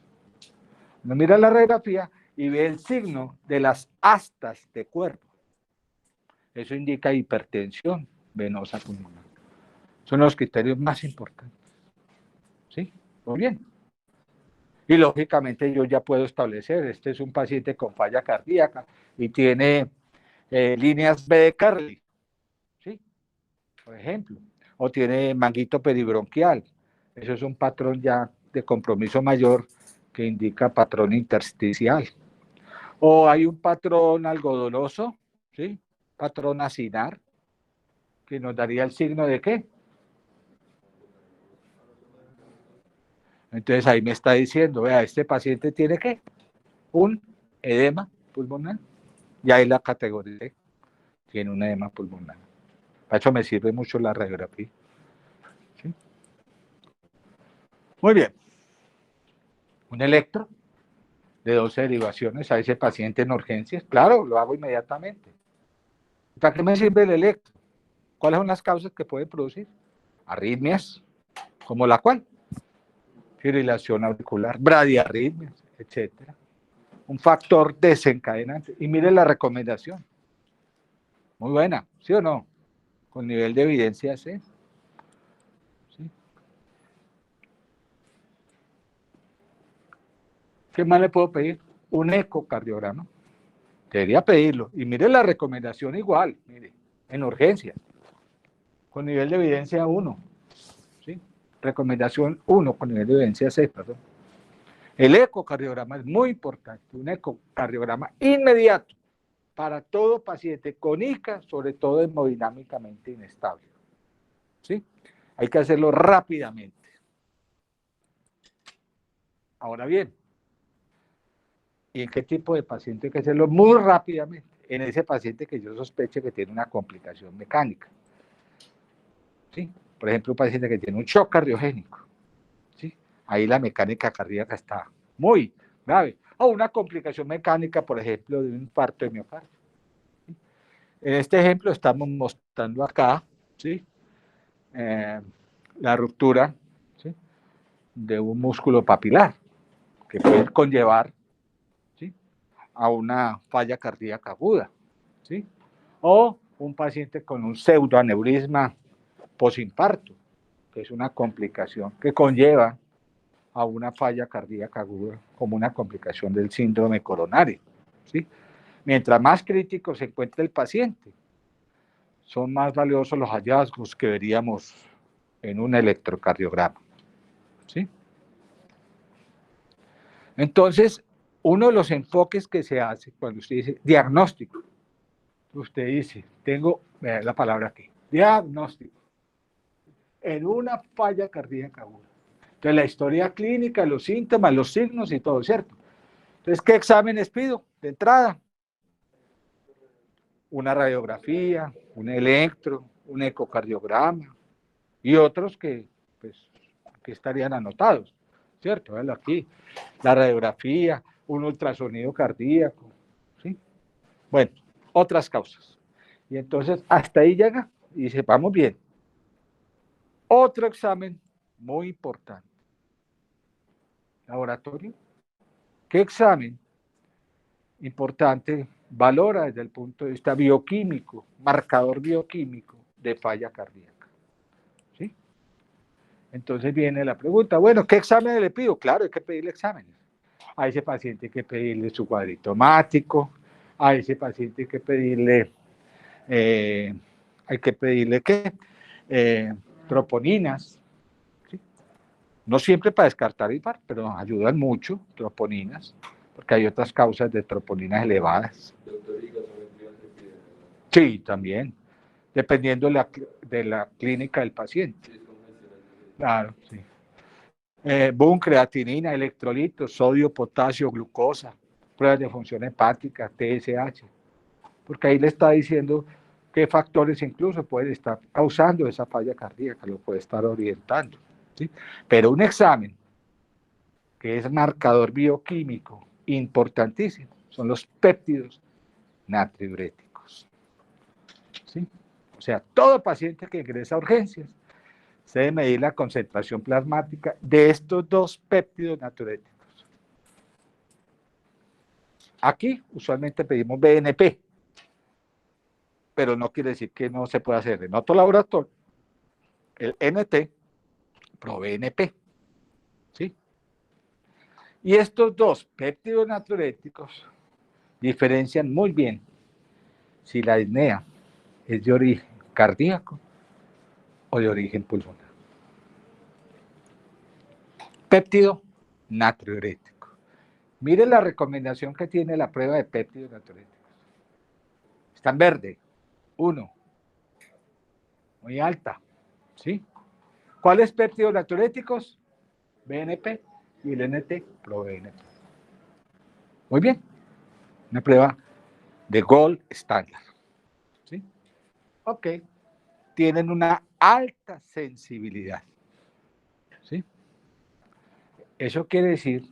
Uno mira la radiografía y ve el signo de las astas de cuerpo. Eso indica hipertensión venosa pulmonar. Son los criterios más importantes. ¿Sí? Muy bien. Y lógicamente yo ya puedo establecer, este es un paciente con falla cardíaca y tiene líneas B de Carli, ¿sí? Por ejemplo, o tiene manguito peribronquial. Eso es un patrón ya de compromiso mayor que indica patrón intersticial. O hay un patrón algodonoso, ¿sí? Patrón acinar, que nos daría el signo de ¿qué? Entonces ahí me está diciendo, vea, este paciente tiene ¿qué? Un edema pulmonar. Y ahí la categoría tiene un edema pulmonar. Para eso me sirve mucho la radiografía. ¿Sí? Muy bien. Un electro de 12 derivaciones a ese paciente en urgencias. Claro, lo hago inmediatamente. ¿Para qué me sirve el electro? ¿Cuáles son las causas que pueden producir? Arritmias, como la cual, fibrilación auricular, bradiarritmias, etcétera. Un factor desencadenante. Y mire la recomendación. Muy buena, ¿sí o no? Con nivel de evidencia C. ¿Sí? ¿Qué más le puedo pedir? Un ecocardiograma. Debería pedirlo. Y mire la recomendación igual, mire, en urgencia, con nivel de evidencia 1. ¿Sí? Recomendación 1 con nivel de evidencia 6, perdón. El ecocardiograma es muy importante, un ecocardiograma inmediato para todo paciente con ICA, sobre todo hemodinámicamente inestable. ¿Sí? Hay que hacerlo rápidamente. Ahora bien, ¿y en qué tipo de paciente hay que hacerlo muy rápidamente? En ese paciente que yo sospeche que tiene una complicación mecánica. ¿Sí? Por ejemplo, un paciente que tiene un shock cardiogénico. ¿Sí? Ahí la mecánica cardíaca está muy grave. O una complicación mecánica, por ejemplo, de un infarto de miocardio. ¿Sí? En este ejemplo estamos mostrando acá, ¿sí? La ruptura, ¿sí? De un músculo papilar que puede conllevar, ¿sí? a una falla cardíaca aguda, ¿sí? O un paciente con un pseudoaneurisma posinfarto, que es una complicación que conlleva a una falla cardíaca aguda como una complicación del síndrome coronario, ¿sí? Mientras más crítico se encuentre el paciente, son más valiosos los hallazgos que veríamos en un electrocardiograma, ¿sí? Entonces, uno de los enfoques que se hace cuando usted dice diagnóstico, usted dice, tengo la palabra aquí, diagnóstico, en una falla cardíaca aguda. Entonces, la historia clínica, los síntomas, los signos y todo, ¿cierto? Entonces, ¿qué exámenes pido? De entrada, una radiografía, un electro, un ecocardiograma y otros que, pues, aquí estarían anotados, ¿cierto? Véanlo aquí, la radiografía, un ultrasonido cardíaco, ¿sí? Bueno, otras causas. Y entonces, hasta ahí llega y dice, vamos bien. Otro examen muy importante. Laboratorio. ¿Qué examen importante valora desde el punto de vista bioquímico, marcador bioquímico de falla cardíaca? ¿Sí? Entonces viene la pregunta, bueno, ¿qué exámenes le pido? Claro, hay que pedirle exámenes. A ese paciente hay que pedirle su cuadrito hemático, a ese paciente hay que pedirle ¿qué? Troponinas, ¿sí? No siempre para descartar infarto, pero ayudan mucho, troponinas, porque hay otras causas de troponinas elevadas. Sí, también, dependiendo de la clínica del paciente. Claro, sí. Boom, creatinina, electrolitos, sodio, potasio, glucosa, pruebas de función hepática, TSH, porque ahí le está diciendo qué factores incluso pueden estar causando esa falla cardíaca, lo puede estar orientando, ¿sí? Pero un examen que es marcador bioquímico importantísimo son los péptidos natriuréticos, ¿sí? O sea, todo paciente que ingresa a urgencias se debe medir la concentración plasmática de estos dos péptidos natriuréticos. Aquí usualmente pedimos BNP, pero no quiere decir que no se pueda hacer en otro laboratorio. El NT, ProBNP, ¿sí? Y estos dos péptidos natriuréticos diferencian muy bien si la disnea es de origen cardíaco o de origen pulmonar. Péptido natriurético. Miren la recomendación que tiene la prueba de péptidos natriuréticos. Está en verde. 1. Muy alta. ¿Sí? ¿Cuáles péptidos natriuréticos? BNP y el NT, ProBNP. Muy bien. Una prueba de gold estándar. ¿Sí? Ok. Tienen una alta sensibilidad. ¿Sí? Eso quiere decir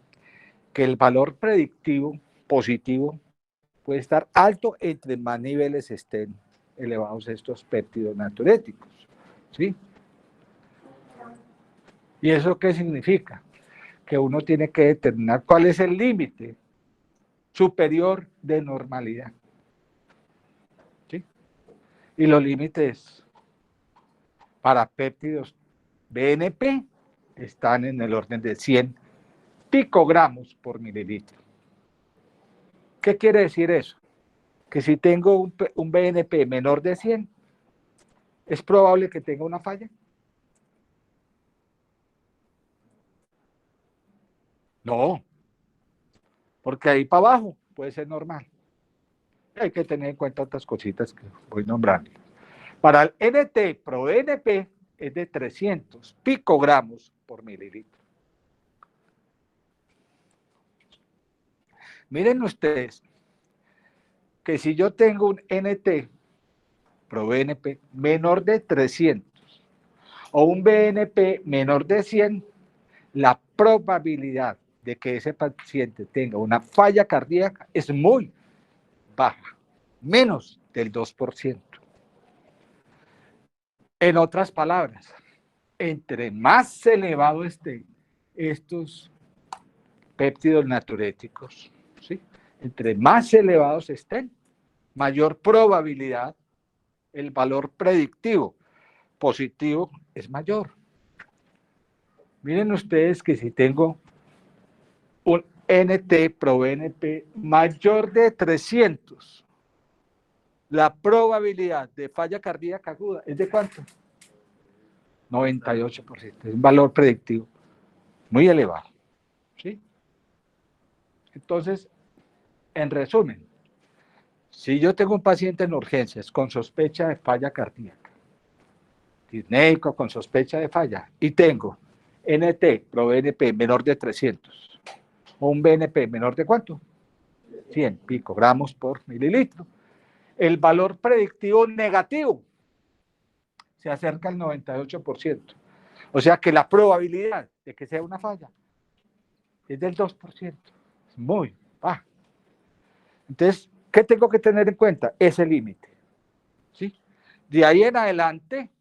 que el valor predictivo positivo puede estar alto entre más niveles estén elevados estos péptidos natriuréticos, ¿sí? ¿Y eso qué significa? Que uno tiene que determinar cuál es el límite superior de normalidad, ¿sí? Y los límites para péptidos BNP están en el orden de 100 picogramos por mililitro. ¿Qué quiere decir eso? Que si tengo un BNP menor de 100, ¿es probable que tenga una falla? No, porque ahí para abajo puede ser normal. Hay que tener en cuenta otras cositas que voy nombrando. Para el NT ProBNP es de 300 picogramos por mililitro. Miren ustedes que si yo tengo un NT ProBNP menor de 300 o un BNP menor de 100, la probabilidad de que ese paciente tenga una falla cardíaca es muy baja, menos del 2%. En otras palabras, entre más elevado estén estos péptidos natriuréticos, ¿sí? Entre más elevados estén, mayor probabilidad, el valor predictivo positivo es mayor. Miren ustedes que si tengo un NT pro BNP mayor de 300, la probabilidad de falla cardíaca aguda es de ¿cuánto? 98%. Es un valor predictivo muy elevado. ¿Sí? Entonces, en resumen, si yo tengo un paciente en urgencias con sospecha de falla cardíaca, disneico con sospecha de falla, y tengo NT pro BNP menor de 300, o un BNP menor de ¿cuánto? 100 picogramos por mililitro. El valor predictivo negativo se acerca al 98%. O sea que la probabilidad de que sea una falla es del 2%. Es muy baja. Entonces, ¿qué tengo que tener en cuenta? Ese límite. ¿Sí? De ahí en adelante,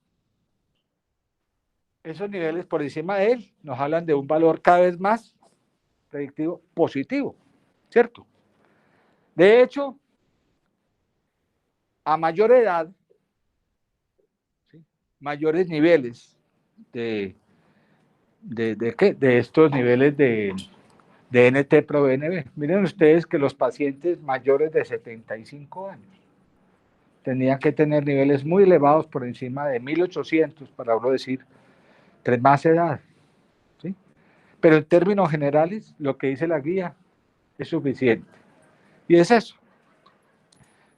esos niveles por encima de él nos hablan de un valor cada vez más predictivo positivo, ¿cierto? De hecho, a mayor edad, ¿sí?, mayores niveles de estos niveles de NT pro BNB. Miren ustedes que los pacientes mayores de 75 años tenían que tener niveles muy elevados por encima de 1800 para uno decir, entre más edad. ¿Sí? Pero en términos generales, lo que dice la guía es suficiente. Y es eso,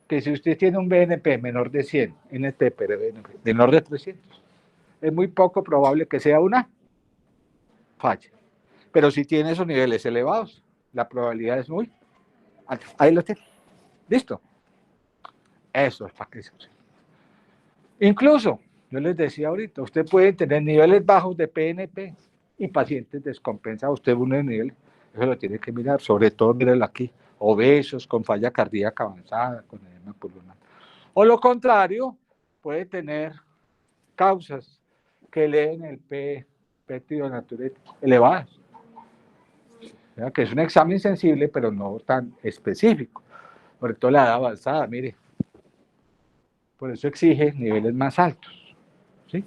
que si usted tiene un BNP menor de 100, NT pero menor de 300, es muy poco probable que sea una falla. Pero si tiene esos niveles elevados, la probabilidad es muy alta. Ahí lo tiene. Listo. Eso es para que se use. Incluso, yo les decía ahorita, usted puede tener niveles bajos de PNP y pacientes descompensados. Usted uno de nivel, eso lo tiene que mirar, sobre todo, míralo aquí, obesos, con falla cardíaca avanzada, con edema pulmonar. O lo contrario, puede tener causas que leen el péptido natriúrico elevadas. O sea, que es un examen sensible, pero no tan específico. Sobre todo la edad avanzada, mire. Por eso exige niveles más altos. ¿Sí?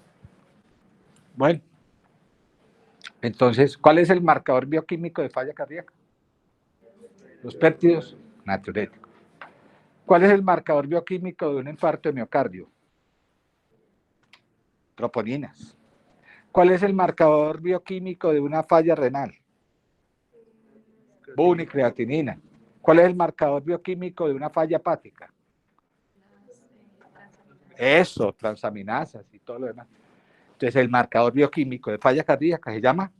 Bueno, entonces, ¿cuál es el marcador bioquímico de falla cardíaca? Los péptidos natriuréticos. ¿Cuál es el marcador bioquímico de un infarto de miocardio? Troponinas. ¿Cuál es el marcador bioquímico de una falla renal? Bunicreatinina. ¿Cuál es el marcador bioquímico de una falla hepática? Eso, transaminasas y todo lo demás. Entonces, el marcador bioquímico de falla cardíaca se llama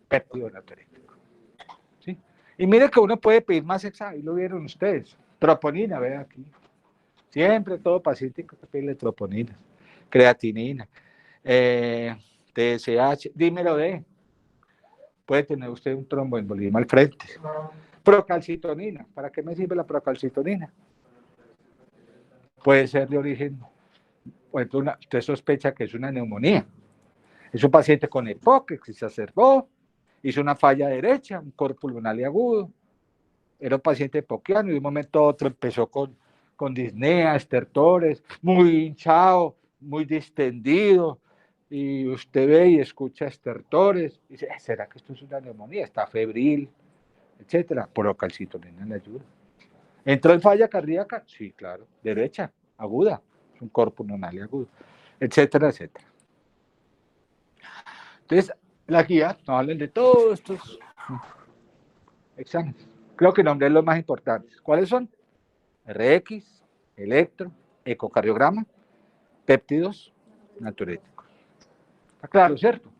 péptido natriurético. ¿Sí? Y mire que uno puede pedir más examen, lo vieron ustedes. Troponina, vean aquí. Siempre todo paciente que pide troponina, creatinina, TSH, dímelo D. Puede tener usted un tromboembolismo al frente. Procalcitonina, ¿para qué me sirve la procalcitonina? Puede ser de origen, por ejemplo, usted sospecha que es una neumonía. Es un paciente con EPOC que se exacerbó, hizo una falla derecha, un coro pulmonar agudo. Era un paciente epoquiano y de un momento a otro empezó con disnea, estertores, muy hinchado, muy distendido. Y usted ve y escucha estertores y dice, ¿será que esto es una neumonía? Está febril, etcétera. Procalcitonina le ayuda. ¿Entró en falla cardíaca? Sí, claro. Derecha, aguda. Es un coro pulmonar agudo, etcétera, etcétera. Entonces, la guía nos habla de todos estos exámenes. Creo que nombré los más importantes. ¿Cuáles son? RX, electro, ecocardiograma, péptidos natriuréticos. ¿Está claro, cierto?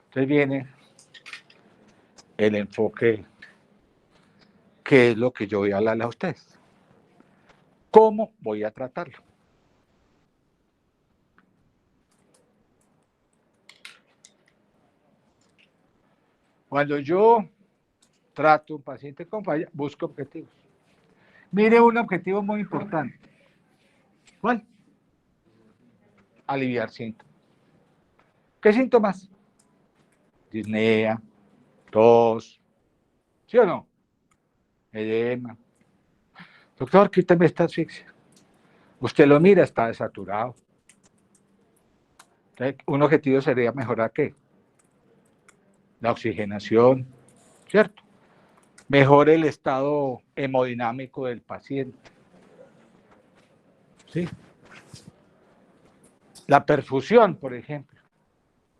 Entonces viene el enfoque, que es lo que yo voy a hablarle a ustedes. ¿Cómo voy a tratarlo? Cuando yo trato un paciente con falla, busco objetivos. Mire un objetivo muy importante. ¿Cuál? Aliviar síntomas. ¿Qué síntomas? Disnea, tos, ¿Sí o no? Edema. Doctor, quítame esta asfixia. Usted lo mira, está desaturado. Entonces, un objetivo sería mejorar ¿qué? La oxigenación, ¿cierto? Mejore el estado hemodinámico del paciente. ¿Sí? La perfusión, por ejemplo.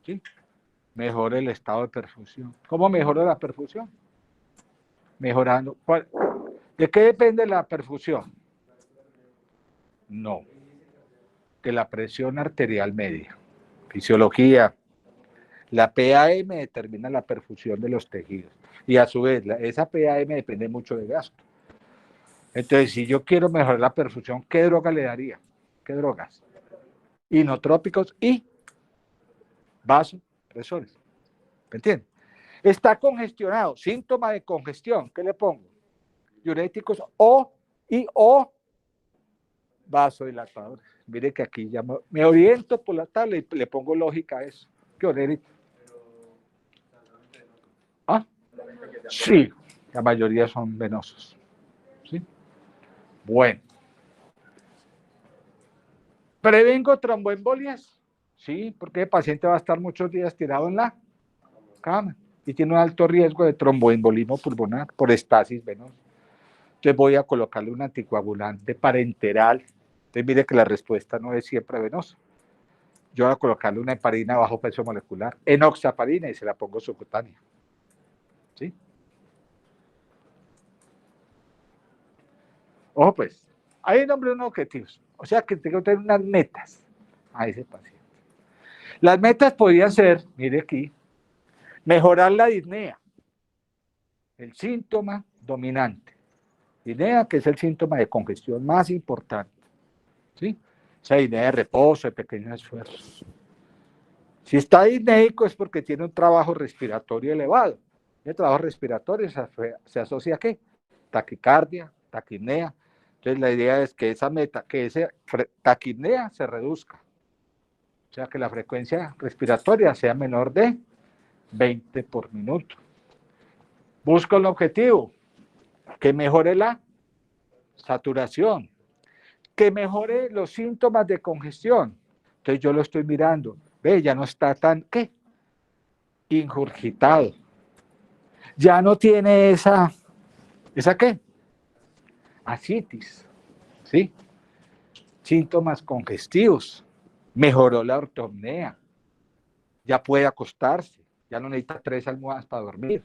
¿Sí? Mejore el estado de perfusión. ¿Cómo mejora la perfusión? Mejorando. ¿De qué depende la perfusión? No, de la presión arterial media. Fisiología. La PAM determina la perfusión de los tejidos. Y a su vez, esa PAM depende mucho de gasto. Entonces, si yo quiero mejorar la perfusión, ¿qué droga le daría? ¿Qué drogas? Inotrópicos y vasopresores. ¿Me entiendes? Está congestionado, síntoma de congestión, ¿qué le pongo? Diuréticos o vasodilatadores. Mire que aquí ya me oriento por la tabla y le pongo lógica a eso. ¿Qué diurético? ¿Ah? Sí, la mayoría son venosos. ¿Sí? Bueno. ¿Prevengo tromboembolias? Sí, porque el paciente va a estar muchos días tirado en la cama y tiene un alto riesgo de tromboembolismo pulmonar por estasis venosa. Entonces voy a colocarle un anticoagulante parenteral. Entonces mire que la respuesta no es siempre venosa. Yo voy a colocarle una heparina bajo peso molecular, enoxaparina, y se la pongo subcutánea. ¿Sí? Ojo pues, hay nombre unos objetivos. O sea que tengo que tener unas metas a ese paciente. Las metas podrían ser, mire aquí, mejorar la disnea, el síntoma dominante. Disnea, que es el síntoma de congestión más importante. ¿Sí? Esa disnea de reposo, de pequeños esfuerzos. Si está disnéico es porque tiene un trabajo respiratorio elevado. El trabajo respiratorio se asocia a ¿qué? Taquicardia, taquipnea. Entonces la idea es que esa meta, que ese taquipnea se reduzca. O sea, que la frecuencia respiratoria sea menor de 20 por minuto. Busco el objetivo, que mejore la saturación, que mejore los síntomas de congestión. Entonces yo lo estoy mirando. Ve, ya no está tan, ¿qué? Ingurgitado. Ya no tiene ¿esa qué? Ascitis, ¿sí? Síntomas congestivos. Mejoró la ortopnea. Ya puede acostarse. Ya no necesita 3 almohadas para dormir.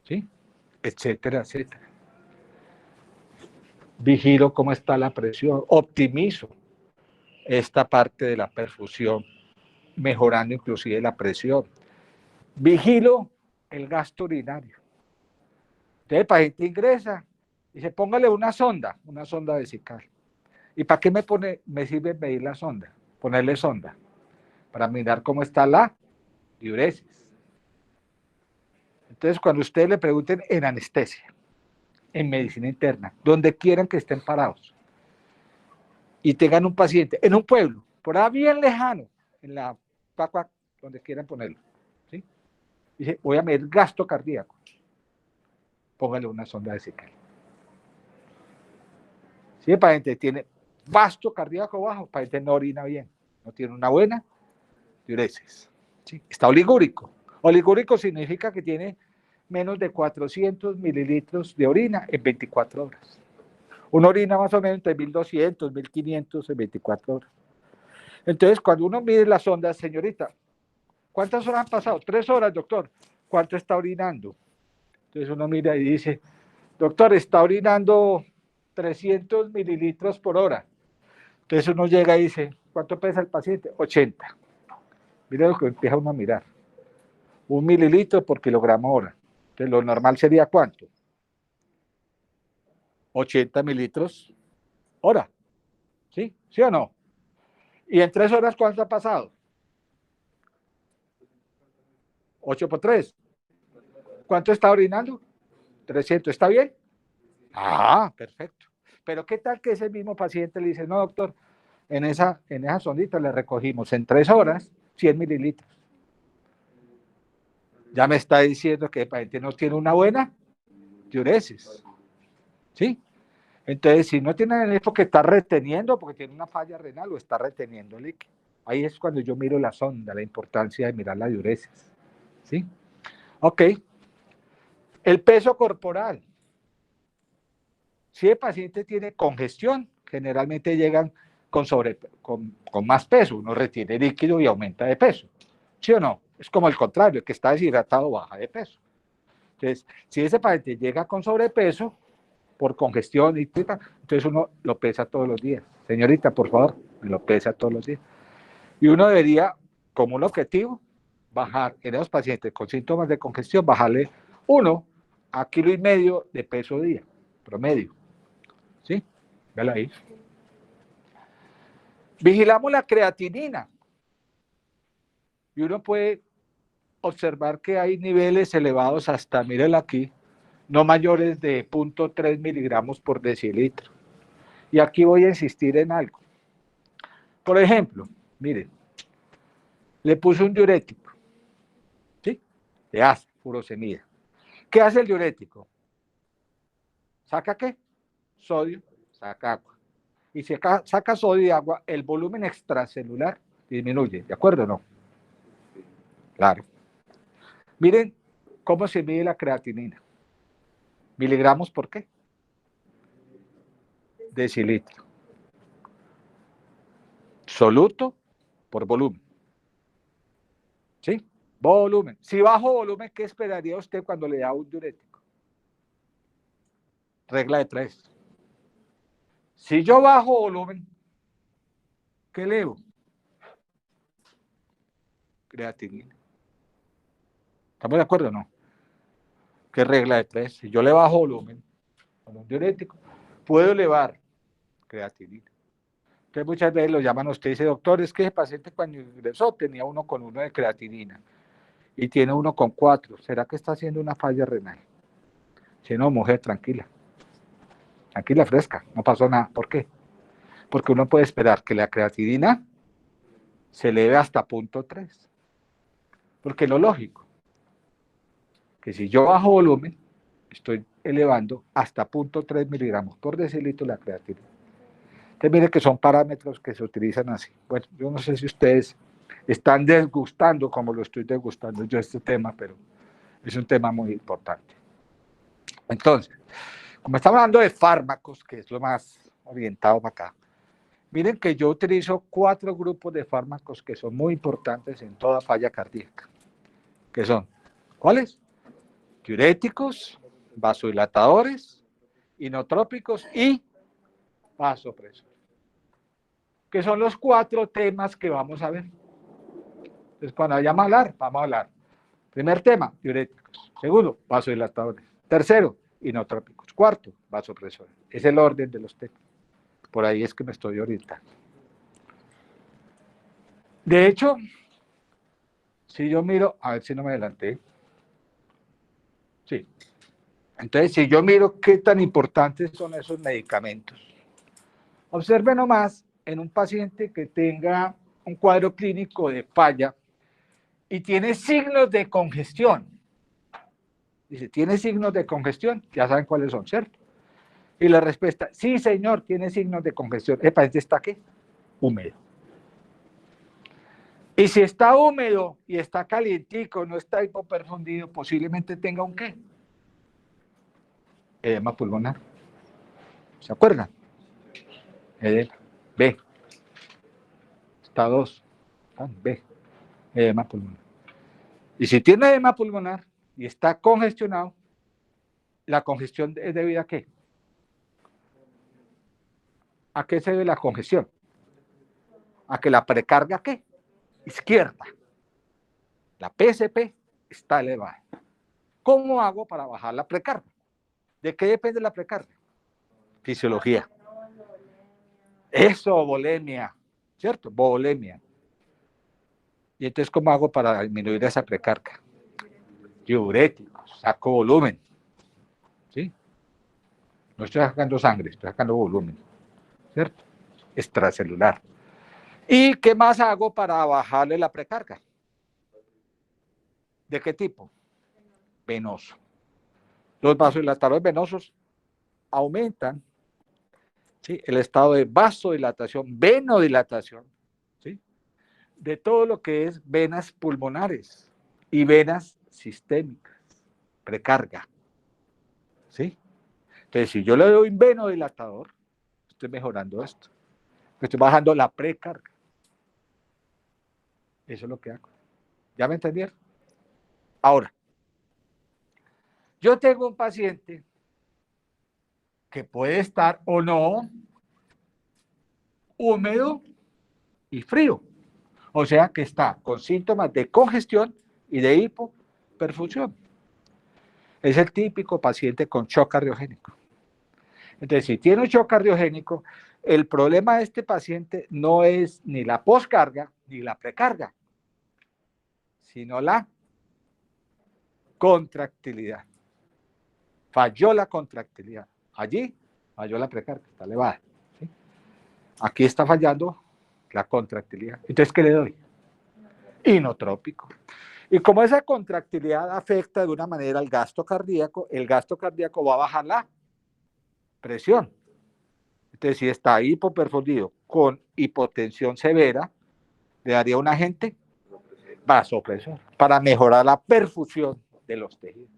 ¿Sí? Etcétera, etcétera. Vigilo cómo está la presión. Optimizo esta parte de la perfusión, mejorando inclusive la presión. Vigilo el gasto urinario. Entonces el paciente ingresa y dice, póngale una sonda vesical. ¿Y para qué me sirve medir la sonda? Ponerle sonda. Para mirar cómo está la diuresis. Entonces, cuando ustedes le pregunten en anestesia, en medicina interna, donde quieran que estén parados, y tengan un paciente en un pueblo, por ahí bien lejano, en la Pacuac, donde quieran ponerlo, ¿sí? Dice, voy a medir gasto cardíaco. Póngale una sonda vesical. Si el paciente tiene gasto cardíaco bajo, el paciente no orina bien, no tiene una buena diuresis. ¿Sí? Está oligúrico. Oligúrico significa que tiene menos de 400 mililitros de orina en 24 horas. Una orina más o menos entre 1200, 1500 en 24 horas. Entonces, cuando uno mide las ondas, señorita, ¿cuántas horas han pasado? 3 horas, doctor. ¿Cuánto está orinando? Entonces uno mira y dice, doctor, está orinando 300 mililitros por hora. Entonces uno llega y dice, ¿cuánto pesa el paciente? 80. Mira lo que empieza uno a mirar. 1 mililitro por kilogramo hora. Entonces lo normal sería ¿cuánto? 80 mililitros hora. ¿Sí? ¿Sí o no? ¿Y en 3 horas cuánto ha pasado? 8 por 3. ¿Cuánto está orinando? 300. ¿Está bien? Ah, perfecto. Pero ¿qué tal que ese mismo paciente le dice, no, doctor, en esa sondita le recogimos en 3 horas 100 mililitros? Ya me está diciendo que el paciente no tiene una buena diuresis. ¿Sí? Entonces, si no tiene es porque está reteniendo, porque tiene una falla renal o está reteniendo líquido. Ahí es cuando yo miro la sonda, la importancia de mirar la diuresis. ¿Sí? Ok. El peso corporal. Si el paciente tiene congestión, generalmente llegan con más peso. Uno retiene líquido y aumenta de peso. ¿Sí o no? Es como el contrario, el que está deshidratado baja de peso. Entonces, si ese paciente llega con sobrepeso, por congestión, entonces uno lo pesa todos los días. Señorita, por favor, me lo pesa todos los días. Y uno debería, como un objetivo, bajar en esos pacientes con síntomas de congestión, bajarle 1 kilo y medio de peso día, promedio. ¿Sí? Véalo ahí. Vigilamos la creatinina. Y uno puede observar que hay niveles elevados hasta, mírenlo aquí, no mayores de 0.3 miligramos por decilitro. Y aquí voy a insistir en algo. Por ejemplo, miren, le puse un diurético, ¿sí? De ácido, furosemida. ¿Qué hace el diurético? ¿Saca qué? Sodio, saca agua. Y si saca sodio y agua, el volumen extracelular disminuye, ¿de acuerdo o no? Claro. Miren cómo se mide la creatinina. Miligramos por qué? Decilitro. Soluto por volumen. ¿Sí? Volumen. Si bajo volumen, ¿qué esperaría usted cuando le da un diurético? Regla de 3. Si yo bajo volumen, ¿qué elevo? Creatinina. ¿Estamos de acuerdo o no? ¿Qué regla de 3? Si yo le bajo volumen con un diurético, puedo elevar creatinina. Entonces muchas veces lo llaman a usted y dice, doctor, es que ese paciente cuando ingresó tenía 1,1 de creatinina y tiene 1,4. ¿Será que está haciendo una falla renal? Si no, mujer, tranquila. Tranquila, fresca, no pasó nada. ¿Por qué? Porque uno puede esperar que la creatinina se eleve hasta 0.3. Porque lo lógico, que si yo bajo volumen, estoy elevando hasta 0.3 miligramos por decilitro la creatinina. Entonces, mire que son parámetros que se utilizan así. Bueno, yo no sé si ustedes están desgustando como lo estoy desgustando yo este tema, pero es un tema muy importante. Entonces, como estamos hablando de fármacos, que es lo más orientado para acá, miren que yo utilizo 4 grupos de fármacos que son muy importantes en toda falla cardíaca. Que son, ¿cuáles? Diuréticos, vasodilatadores, inotrópicos y vasopresores. Que son los 4 temas que vamos a ver. Entonces, cuando vayamos a hablar, vamos a hablar. Primer tema, diuréticos. Segundo, vasodilatadores. Tercero, inotrópicos. Cuarto, vasopresores. Es el orden de los temas. Por ahí es que me estoy orientando. De hecho, si yo miro, a ver si no me adelanté. Sí. Entonces, si yo miro qué tan importantes son esos medicamentos, observe nomás en un paciente que tenga un cuadro clínico de falla y tiene signos de congestión. Dice, ¿tiene signos de congestión? Ya saben cuáles son, ¿cierto? Y la respuesta, sí, señor, tiene signos de congestión. El paciente está, ¿qué? Húmedo. Y si está húmedo y está calientico, no está hipoperfundido, posiblemente tenga un ¿qué? Edema pulmonar. ¿Se acuerdan? Edema. B. Está 2. B. Edema pulmonar. Y si tiene edema pulmonar y está congestionado, la congestión es debida a ¿qué? ¿A qué se debe la congestión? A que la precarga ¿qué? Izquierda. La PSP está elevada. ¿Cómo hago para bajar la precarga? ¿De qué depende la precarga? Fisiología. Eso, volemia, ¿cierto? Volemia. Y entonces, ¿cómo hago para disminuir esa precarga? Diuréticos, saco volumen. ¿Sí? No estoy sacando sangre, estoy sacando volumen. ¿Cierto? Extracelular. ¿Y qué más hago para bajarle la precarga? ¿De qué tipo? venoso. Los vasodilatadores venosos aumentan, ¿sí?, el estado de vasodilatación, venodilatación, ¿sí?, de todo lo que es venas pulmonares y venas sistémicas, precarga, ¿sí? Entonces, si yo le doy un venodilatador, estoy mejorando esto. Estoy bajando la precarga. Eso es lo que hago. ¿Ya me entendieron? Ahora, yo tengo un paciente que puede estar o no húmedo y frío. O sea, que está con síntomas de congestión y de hipoperfusión. Es el típico paciente con shock cardiogénico. Entonces, si tiene un shock cardiogénico, el problema de este paciente no es ni la poscarga ni la precarga, sino la contractilidad. Falló la contractilidad. Allí falló la precarga, está elevada, ¿sí? Aquí está fallando la contractilidad. Entonces, ¿qué le doy? Inotrópico. Y como esa contractilidad afecta de una manera al gasto cardíaco, el gasto cardíaco va a bajar la presión. Entonces, si está hipoperfundido con hipotensión severa, le daría un agente vasopresor para mejorar la perfusión de los tejidos.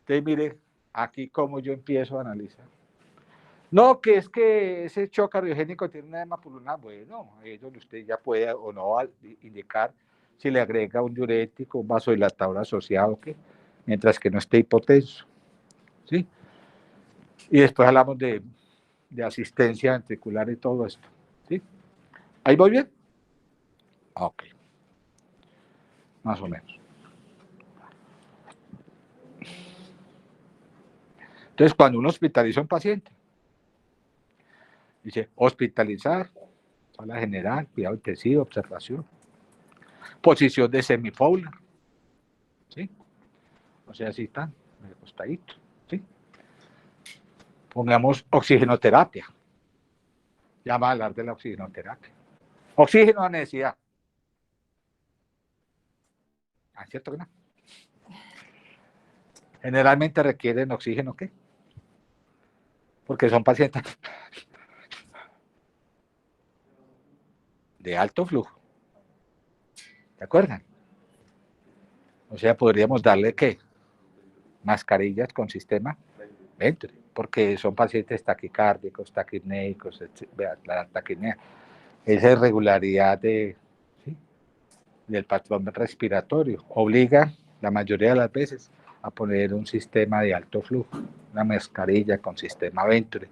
Entonces, mire, aquí como yo empiezo a analizar. No, que es que ese shock cardiogénico tiene una edema pulmonar. Bueno, ahí es donde usted ya puede o no indicar si le agrega un diurético, un vasodilatador asociado, ¿qué? Mientras que no esté hipotenso, ¿sí? Y después hablamos de asistencia ventricular y todo esto, ¿sí? ¿Ahí voy bien? Ok, más o menos. Entonces, cuando uno hospitaliza a un paciente, dice hospitalizar, sala general, cuidado intensivo, observación, posición de semifowler, ¿sí? O sea, así están, acostaditos, ¿sí? Pongamos oxigenoterapia. Ya va a hablar de la oxigenoterapia. Oxígeno a necesidad. ¿Ah, cierto que no? Generalmente requieren oxígeno, ¿qué? Porque son pacientes de alto flujo. ¿Se acuerdan? O sea, podríamos darle, ¿qué? Mascarillas con sistema Venturi, porque son pacientes taquicárdicos, taquipnéicos, la taquipnea, esa irregularidad ¿sí?, del patrón respiratorio obliga la mayoría de las veces a poner un sistema de alto flujo, una mascarilla con sistema Venturi,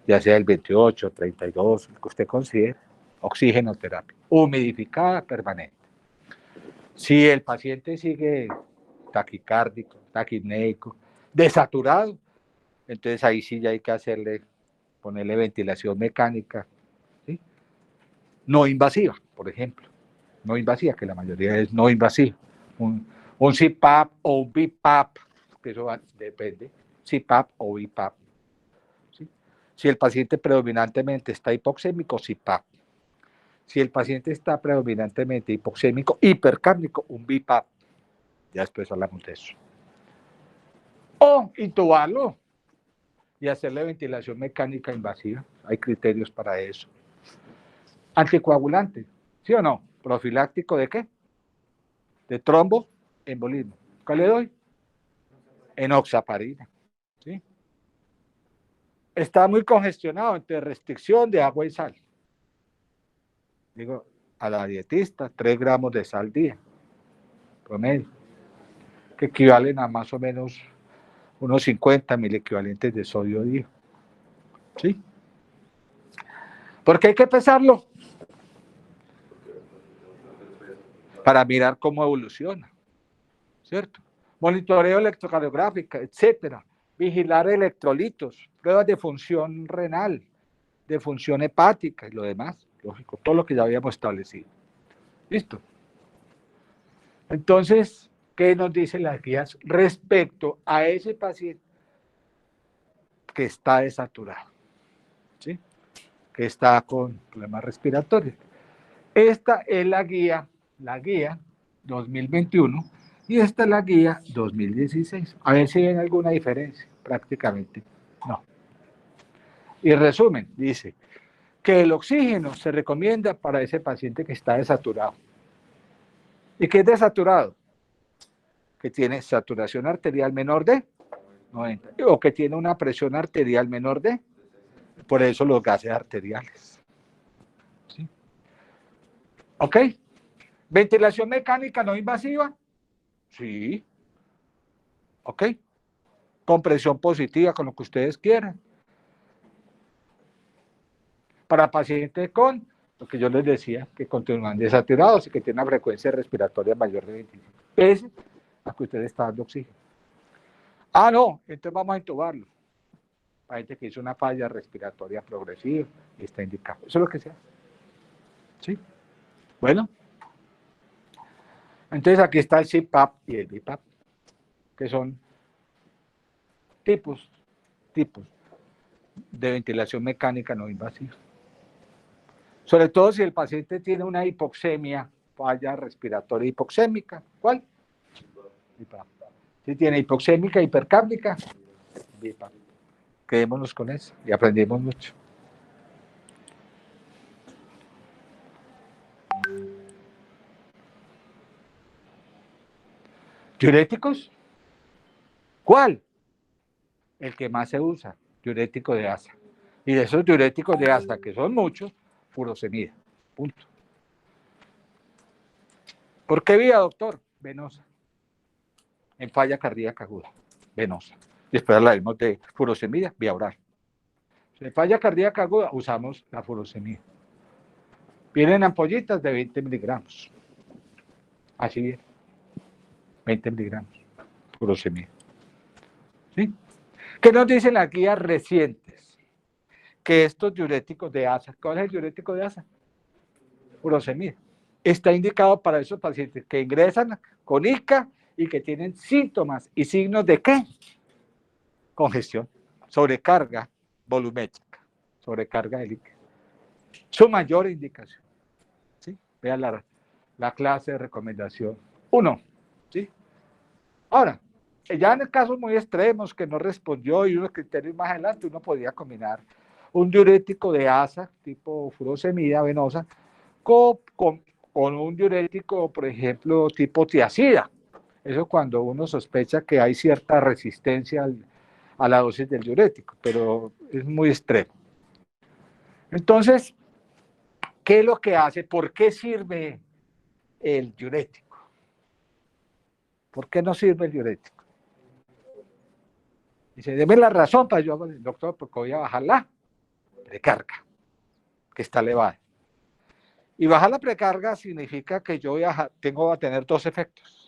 ya sea el 28, 32, el que usted considere, oxigenoterapia, humidificada permanente. Si el paciente sigue taquicárdico, taquipneico, desaturado, entonces ahí sí ya hay que ponerle ventilación mecánica, ¿sí?, no invasiva, por ejemplo. No invasiva, que la mayoría es no invasiva. Un CPAP o un BiPAP, que eso depende, CPAP o BiPAP, ¿sí? Si el paciente predominantemente está hipoxémico, CPAP. Si el paciente está predominantemente hipoxémico, hipercárnico, un BiPAP. Ya después hablamos de eso. O intubarlo y hacerle ventilación mecánica invasiva. Hay criterios para eso. Anticoagulante, ¿sí o no? ¿Profiláctico de qué? De tromboembolismo. ¿Cuál le doy? Enoxaparina, ¿sí? Está muy congestionado, entre restricción de agua y sal. Digo, a la dietista, 3 gramos de sal al día, promedio, que equivalen a más o menos unos 50 mil equivalentes de sodio día, ¿sí? Porque hay que pesarlo para mirar cómo evoluciona, ¿cierto? Monitoreo electrocardiográfico, etcétera. Vigilar electrolitos, pruebas de función renal, de función hepática y lo demás, lógico, todo lo que ya habíamos establecido. ¿Listo? Entonces, ¿qué nos dicen las guías respecto a ese paciente que está desaturado? ¿Sí? Que está con problemas respiratorios. Esta es la guía 2021 Y esta es la guía 2016. A ver si ven alguna diferencia. Prácticamente no. Y resumen, dice que el oxígeno se recomienda para ese paciente que está desaturado. ¿Y qué es desaturado? Que tiene saturación arterial menor de 90 o que tiene una presión arterial menor de, por eso los gases arteriales. ¿Sí? ¿Ok? ¿Ventilación mecánica no invasiva? Sí. ¿Ok? Compresión positiva, con lo que ustedes quieran. Para pacientes con, lo que yo les decía, que continúan desaturados y que tienen una frecuencia respiratoria mayor de 25, pese a que usted está dando oxígeno. Ah, no, entonces vamos a intubarlo. Para gente que hizo una falla respiratoria progresiva y está indicado. Eso es lo que sea. ¿Sí? Bueno. Entonces aquí está el CPAP y el BiPAP, que son tipos de ventilación mecánica no invasiva. Sobre todo si el paciente tiene una hipoxemia, falla respiratoria hipoxémica. ¿Cuál? BiPAP. Si tiene hipoxémica, hipercápnica, BiPAP. Quedémonos con eso y aprendimos mucho. ¿Diuréticos? ¿Cuál? El que más se usa, diurético de asa. Y de esos diuréticos de asa, que son muchos, furosemida. Punto. ¿Por qué vía, doctor? Venosa. En falla cardíaca aguda, venosa. Después hablaremos de furosemida, vía oral. En falla cardíaca aguda usamos la furosemida. Vienen ampollitas de 20 miligramos. Así bien. 20 miligramos. Furosemida. ¿Sí? ¿Qué nos dicen las guías recientes? Que estos diuréticos de asa, ¿cuál es el diurético de asa? Furosemida. Está indicado para esos pacientes que ingresan con ICA y que tienen síntomas y signos de ¿qué? Congestión, sobrecarga volumétrica, sobrecarga del líquido. Su mayor indicación. ¿Sí? Vean la clase de recomendación 1. ¿Sí? Ahora, ya en casos muy extremos que no respondió y unos criterios más adelante, uno podía combinar un diurético de asa tipo furosemida venosa con un diurético, por ejemplo, tipo tiacida. Eso cuando uno sospecha que hay cierta resistencia a la dosis del diurético, pero es muy extremo. Entonces, ¿qué es lo que hace? ¿Por qué sirve el diurético? ¿Por qué no sirve el diurético? Dice, deme la razón para yo, doctor, porque voy a bajar la precarga, que está elevada. Y bajar la precarga significa que yo tengo a tener dos efectos.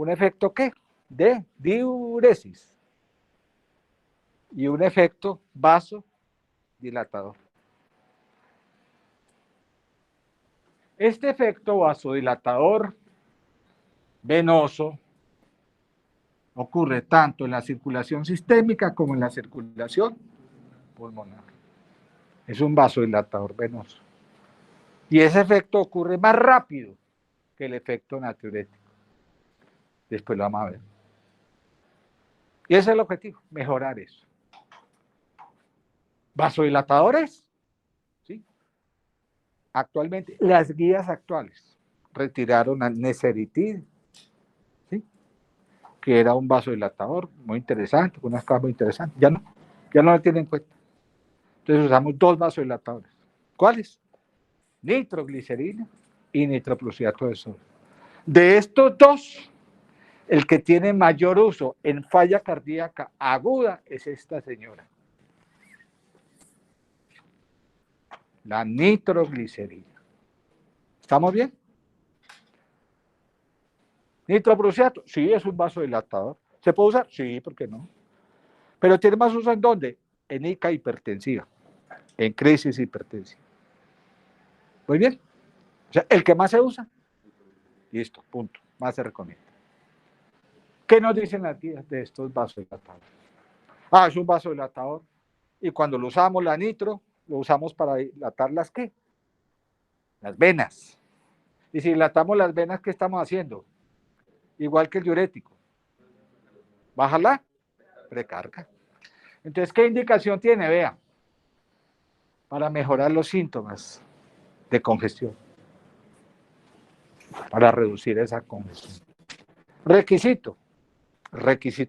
¿Un efecto qué? De diuresis. Y un efecto vasodilatador. Este efecto vasodilatador venoso ocurre tanto en la circulación sistémica como en la circulación pulmonar. Es un vasodilatador venoso. Y ese efecto ocurre más rápido que el efecto natriurético. Después lo vamos a ver. Y ese es el objetivo, mejorar eso. Vasodilatadores, ¿sí? Actualmente, las guías actuales retiraron al Neseritid, ¿sí? Que era un vasodilatador muy interesante, con unas cosas muy interesantes. Ya no lo tienen en cuenta. Entonces usamos dos vasodilatadores. ¿Cuáles? Nitroglicerina y nitroprusiato de sodio. De estos dos, el que tiene mayor uso en falla cardíaca aguda es esta señora. La nitroglicerina. ¿Estamos bien? Nitroprusiato, sí, es un vasodilatador. ¿Se puede usar? Sí, ¿por qué no? Pero tiene más uso ¿en dónde? En ICA hipertensiva, en crisis hipertensiva. Muy bien. O sea, el que más se usa, listo, punto. Más se recomienda. ¿Qué nos dicen las guías de estos vasodilatadores? Ah, es un vasodilatador. Y cuando lo usamos, la nitro, lo usamos para dilatar las ¿qué? Las venas. Y si dilatamos las venas, ¿qué estamos haciendo? igual que el diurético. Baja la precarga. Entonces, ¿qué indicación tiene? Vea, para mejorar los síntomas de congestión, para reducir esa congestión. Requisito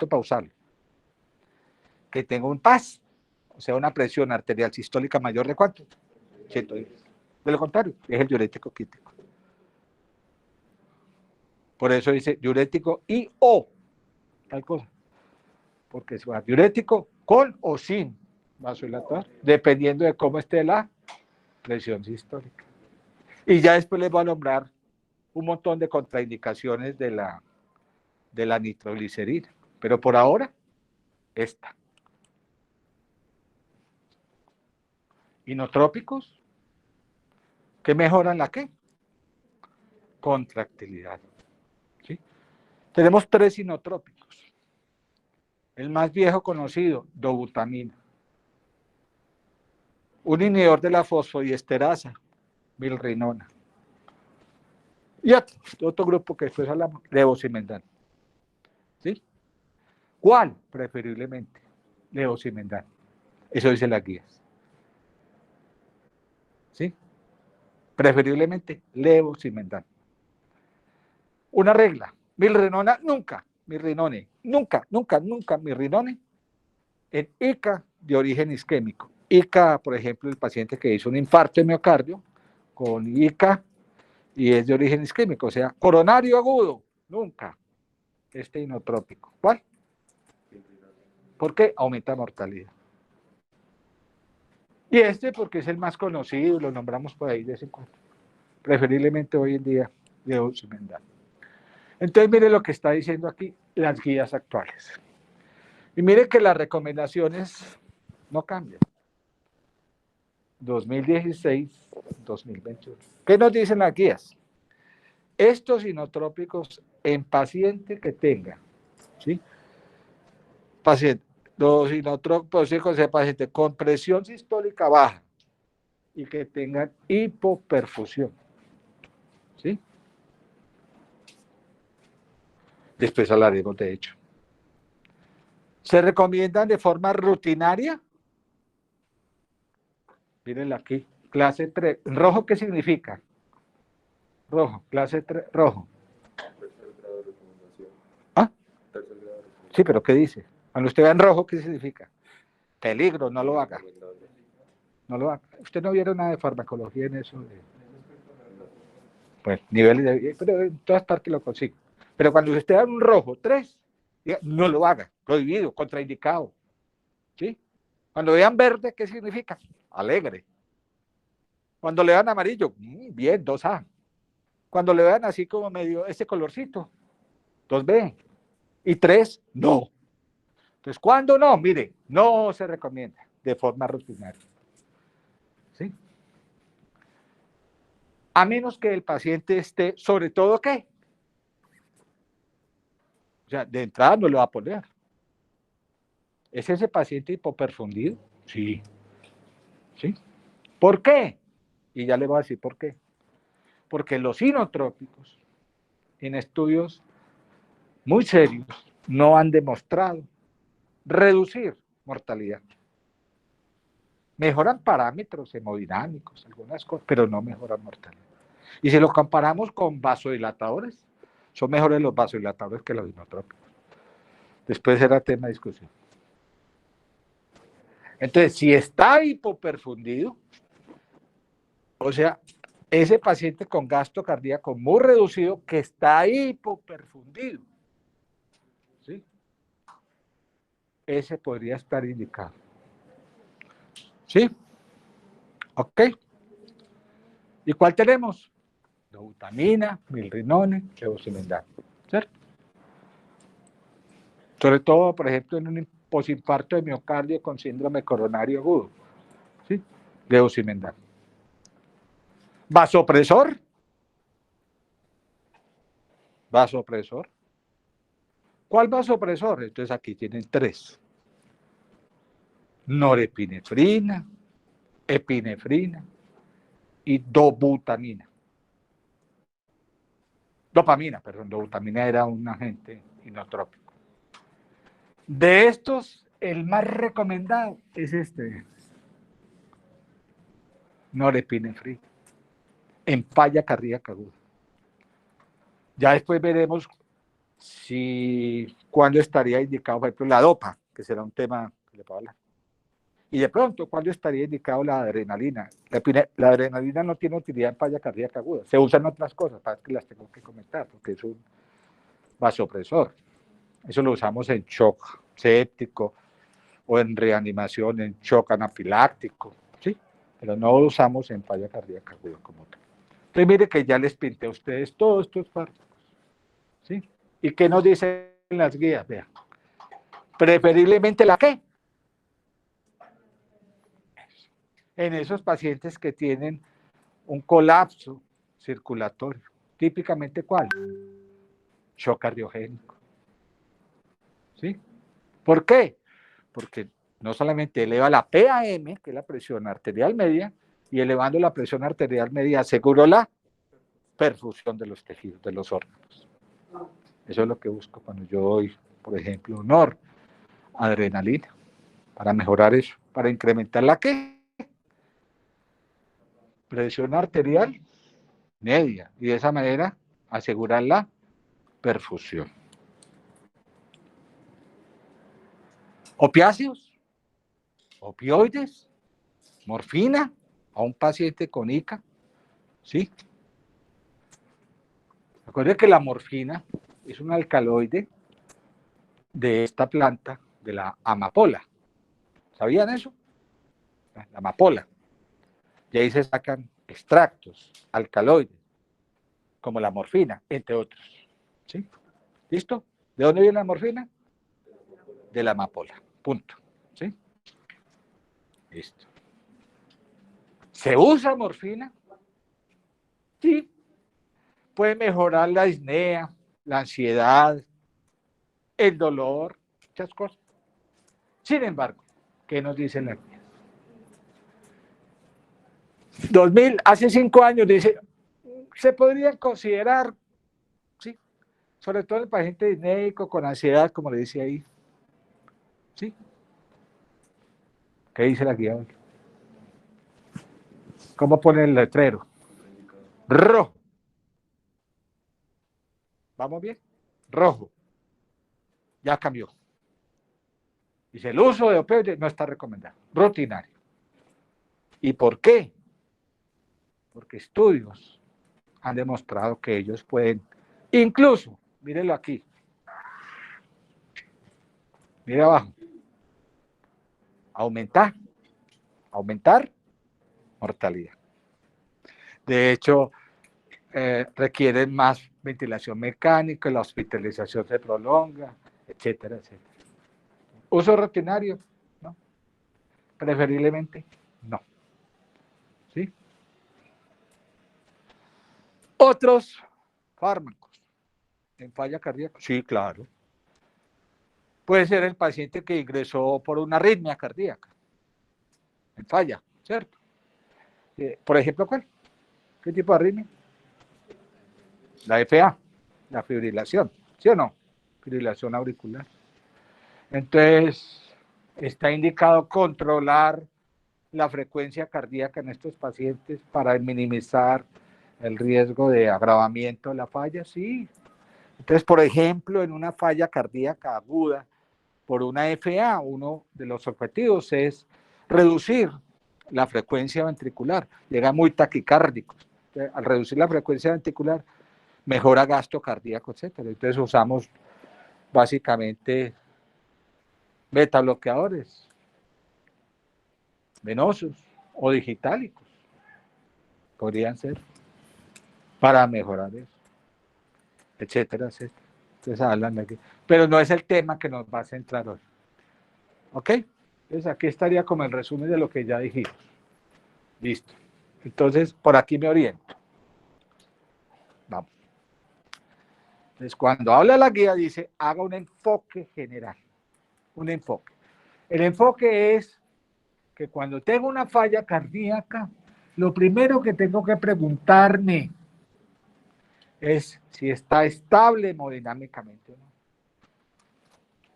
para usarlo, que tenga un PAS, o sea, una presión arterial sistólica mayor de ¿cuánto? 110. De lo contrario, es el diurético quítico. Por eso dice diurético y o tal cosa. Porque es diurético con o sin vasodilatador, dependiendo de cómo esté la presión sistólica. Y ya después les voy a nombrar un montón de contraindicaciones de la nitroglicerina. Pero por ahora, esta. Inotrópicos, que mejoran la ¿qué? Contractilidad. ¿Sí? Tenemos 3 inotrópicos. El más viejo conocido, dobutamina. Un inhibidor de la fosfodiesterasa, milrinona. Y otro grupo que después hablamos, levosimendan. ¿Sí? ¿Cuál? Preferiblemente, levosimendan. Eso dice las guías. ¿Sí? Preferiblemente, levosimendan. Una regla, milrinona nunca, milrinone, nunca, milrinone en ICA de origen isquémico. ICA, por ejemplo, el paciente que hizo un infarto de miocardio con ICA y es de origen isquémico, o sea, coronario agudo, nunca. Este inotrópico. ¿Cuál? ¿Por qué? Aumenta mortalidad. Y este porque es el más conocido, lo nombramos por ahí de vez en cuando. Preferiblemente hoy en día de levosimendan. Entonces, mire lo que está diciendo aquí las guías actuales. Y mire que las recomendaciones no cambian. 2016, 2021. ¿Qué nos dicen las guías? Estos inotrópicos en paciente que tenga, ¿sí? Paciente, los inotrópicos paciente con presión sistólica baja y que tengan hipoperfusión, ¿sí? Después hablaremos de hecho. Se recomiendan de forma rutinaria. Mírenla aquí, clase 3. ¿Rojo qué significa? Rojo, clase 3, rojo. Tercer grado de recomendación. ¿Ah? Tercer grado de recomendación. Sí, pero ¿qué dice? Cuando usted vea en rojo, ¿qué significa? Peligro, no lo haga. No lo haga. ¿Usted no vieron nada de farmacología en eso? Pues niveles de... Pero en todas partes lo consigo. Pero cuando usted vea un rojo, 3, no lo haga. Prohibido, contraindicado. ¿Sí? Cuando vean verde, ¿qué significa? Alegre. Cuando le vean amarillo, bien, 2A. Cuando le vean así como medio ese colorcito, 2B. Y 3, no. Entonces, ¿cuándo no? Mire, no se recomienda de forma rutinaria. ¿Sí? A menos que el paciente esté, sobre todo, ¿qué? O sea, de entrada no lo va a poner. ¿Es ese paciente hipoperfundido? Sí. ¿Sí? ¿Por qué? Y ya le voy a decir por qué. Porque los inotrópicos, en estudios muy serios, no han demostrado reducir mortalidad. Mejoran parámetros hemodinámicos, algunas cosas, pero no mejoran mortalidad. Y si los comparamos con vasodilatadores, son mejores los vasodilatadores que los inotrópicos. Después será tema de discusión. Entonces, si está hipoperfundido, o sea, ese paciente con gasto cardíaco muy reducido que está hipoperfundido, ¿sí? Ese podría estar indicado. ¿Sí? ¿Ok? ¿Y cuál tenemos? Dobutamina, milrinone, levosimendan. ¿Cierto? Sobre todo, por ejemplo, en un posinfarto de miocardio con síndrome coronario agudo. ¿Sí? Levosimendan. Vasopresor. Vasopresor. ¿Cuál vasopresor? Entonces aquí tienen 3. Norepinefrina, epinefrina y dobutamina. Dopamina, perdón, dopamina era un agente inotrópico. De estos, el más recomendado es este, norepinefrina, en falla cardíaca aguda. Ya después veremos si cuándo estaría indicado, por ejemplo, la dopa, que será un tema que le puedo hablar. Y de pronto, ¿cuándo estaría indicado la adrenalina? La adrenalina no tiene utilidad en falla cardíaca aguda. Se usan otras cosas, para que las tengo que comentar, porque es un vasopresor. Eso lo usamos en shock séptico o en reanimación, en shock anafiláctico, ¿sí? Pero no lo usamos en falla cardíaca aguda como tal. Entonces, mire que ya les pinté a ustedes todos estos fármacos, ¿sí? ¿Y qué nos dicen las guías? Vean. Preferiblemente la qué. En esos pacientes que tienen un colapso circulatorio. Típicamente, ¿cuál? Shock cardiogénico. ¿Sí? ¿Por qué? Porque no solamente eleva la PAM, que es la presión arterial media, y elevando la presión arterial media aseguro la perfusión de los tejidos, de los órganos. Eso es lo que busco cuando yo doy, por ejemplo, adrenalina, para mejorar eso, para incrementar la ¿qué? Presión arterial media, y de esa manera asegurar la perfusión. Opiáceos, opioides, morfina a un paciente con ICA, ¿sí? Recuerden que la morfina es un alcaloide de esta planta, de la amapola. ¿Sabían eso? La amapola. Y ahí se sacan extractos, alcaloides, como la morfina, entre otros. ¿Sí? ¿Listo? ¿De dónde viene la morfina? De la amapola. Punto. ¿Sí? Listo. ¿Se usa morfina? Sí. Puede mejorar la disnea, la ansiedad, el dolor, muchas cosas. Sin embargo, ¿qué nos dicen las guías? 2000, hace 5 años, dice, se podrían considerar, sí, sobre todo el paciente disnéico con ansiedad, como le dice ahí. ¿Sí? ¿Qué dice la guía hoy? ¿Cómo pone el letrero? Rojo. ¿Vamos bien? Rojo. Ya cambió. Dice, el uso de opioides no está recomendado. Rutinario. ¿Y por qué? Porque estudios han demostrado que ellos pueden, incluso, mírenlo aquí, mire abajo, aumentar mortalidad. De hecho, requieren más ventilación mecánica, la hospitalización se prolonga, etcétera, etcétera. ¿Uso rutinario? No. Preferiblemente, no. ¿Sí? Otros fármacos en falla cardíaca, sí, claro. Puede ser el paciente que ingresó por una arritmia cardíaca, en falla, ¿cierto? Por ejemplo, ¿cuál? ¿Qué tipo de arritmia? La FA, la fibrilación, ¿sí o no? Fibrilación auricular. Entonces, está indicado controlar la frecuencia cardíaca en estos pacientes para minimizar el riesgo de agravamiento de la falla, sí. Entonces, por ejemplo, en una falla cardíaca aguda por una FA, uno de los objetivos es reducir la frecuencia ventricular. Llega muy taquicárdicos. Al reducir la frecuencia ventricular, mejora gasto cardíaco, etc. Entonces usamos básicamente beta bloqueadores venosos o digitálicos, podrían ser, para mejorar eso, etcétera, etcétera. Entonces hablan de aquí. Pero no es el tema que nos va a centrar hoy. ¿Ok? Entonces aquí estaría como el resumen de lo que ya dijimos. Listo. Entonces, por aquí me oriento. Vamos. Entonces, cuando habla la guía, dice, haga un enfoque general. Un enfoque. El enfoque es que cuando tengo una falla cardíaca, lo primero que tengo que preguntarme es si está estable hemodinámicamente o no.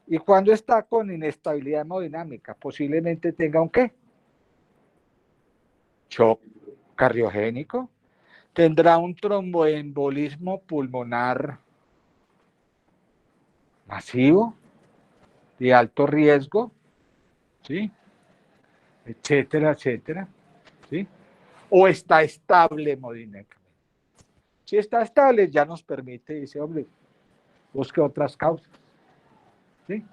Y cuando está con inestabilidad hemodinámica, posiblemente tenga un ¿qué? Shock cardiogénico, tendrá un tromboembolismo pulmonar masivo, de alto riesgo, ¿sí? Etcétera, etcétera, ¿sí? O está estable hemodinámicamente. Si está estable, ya nos permite, dice, hombre, busque otras causas, ¿sí?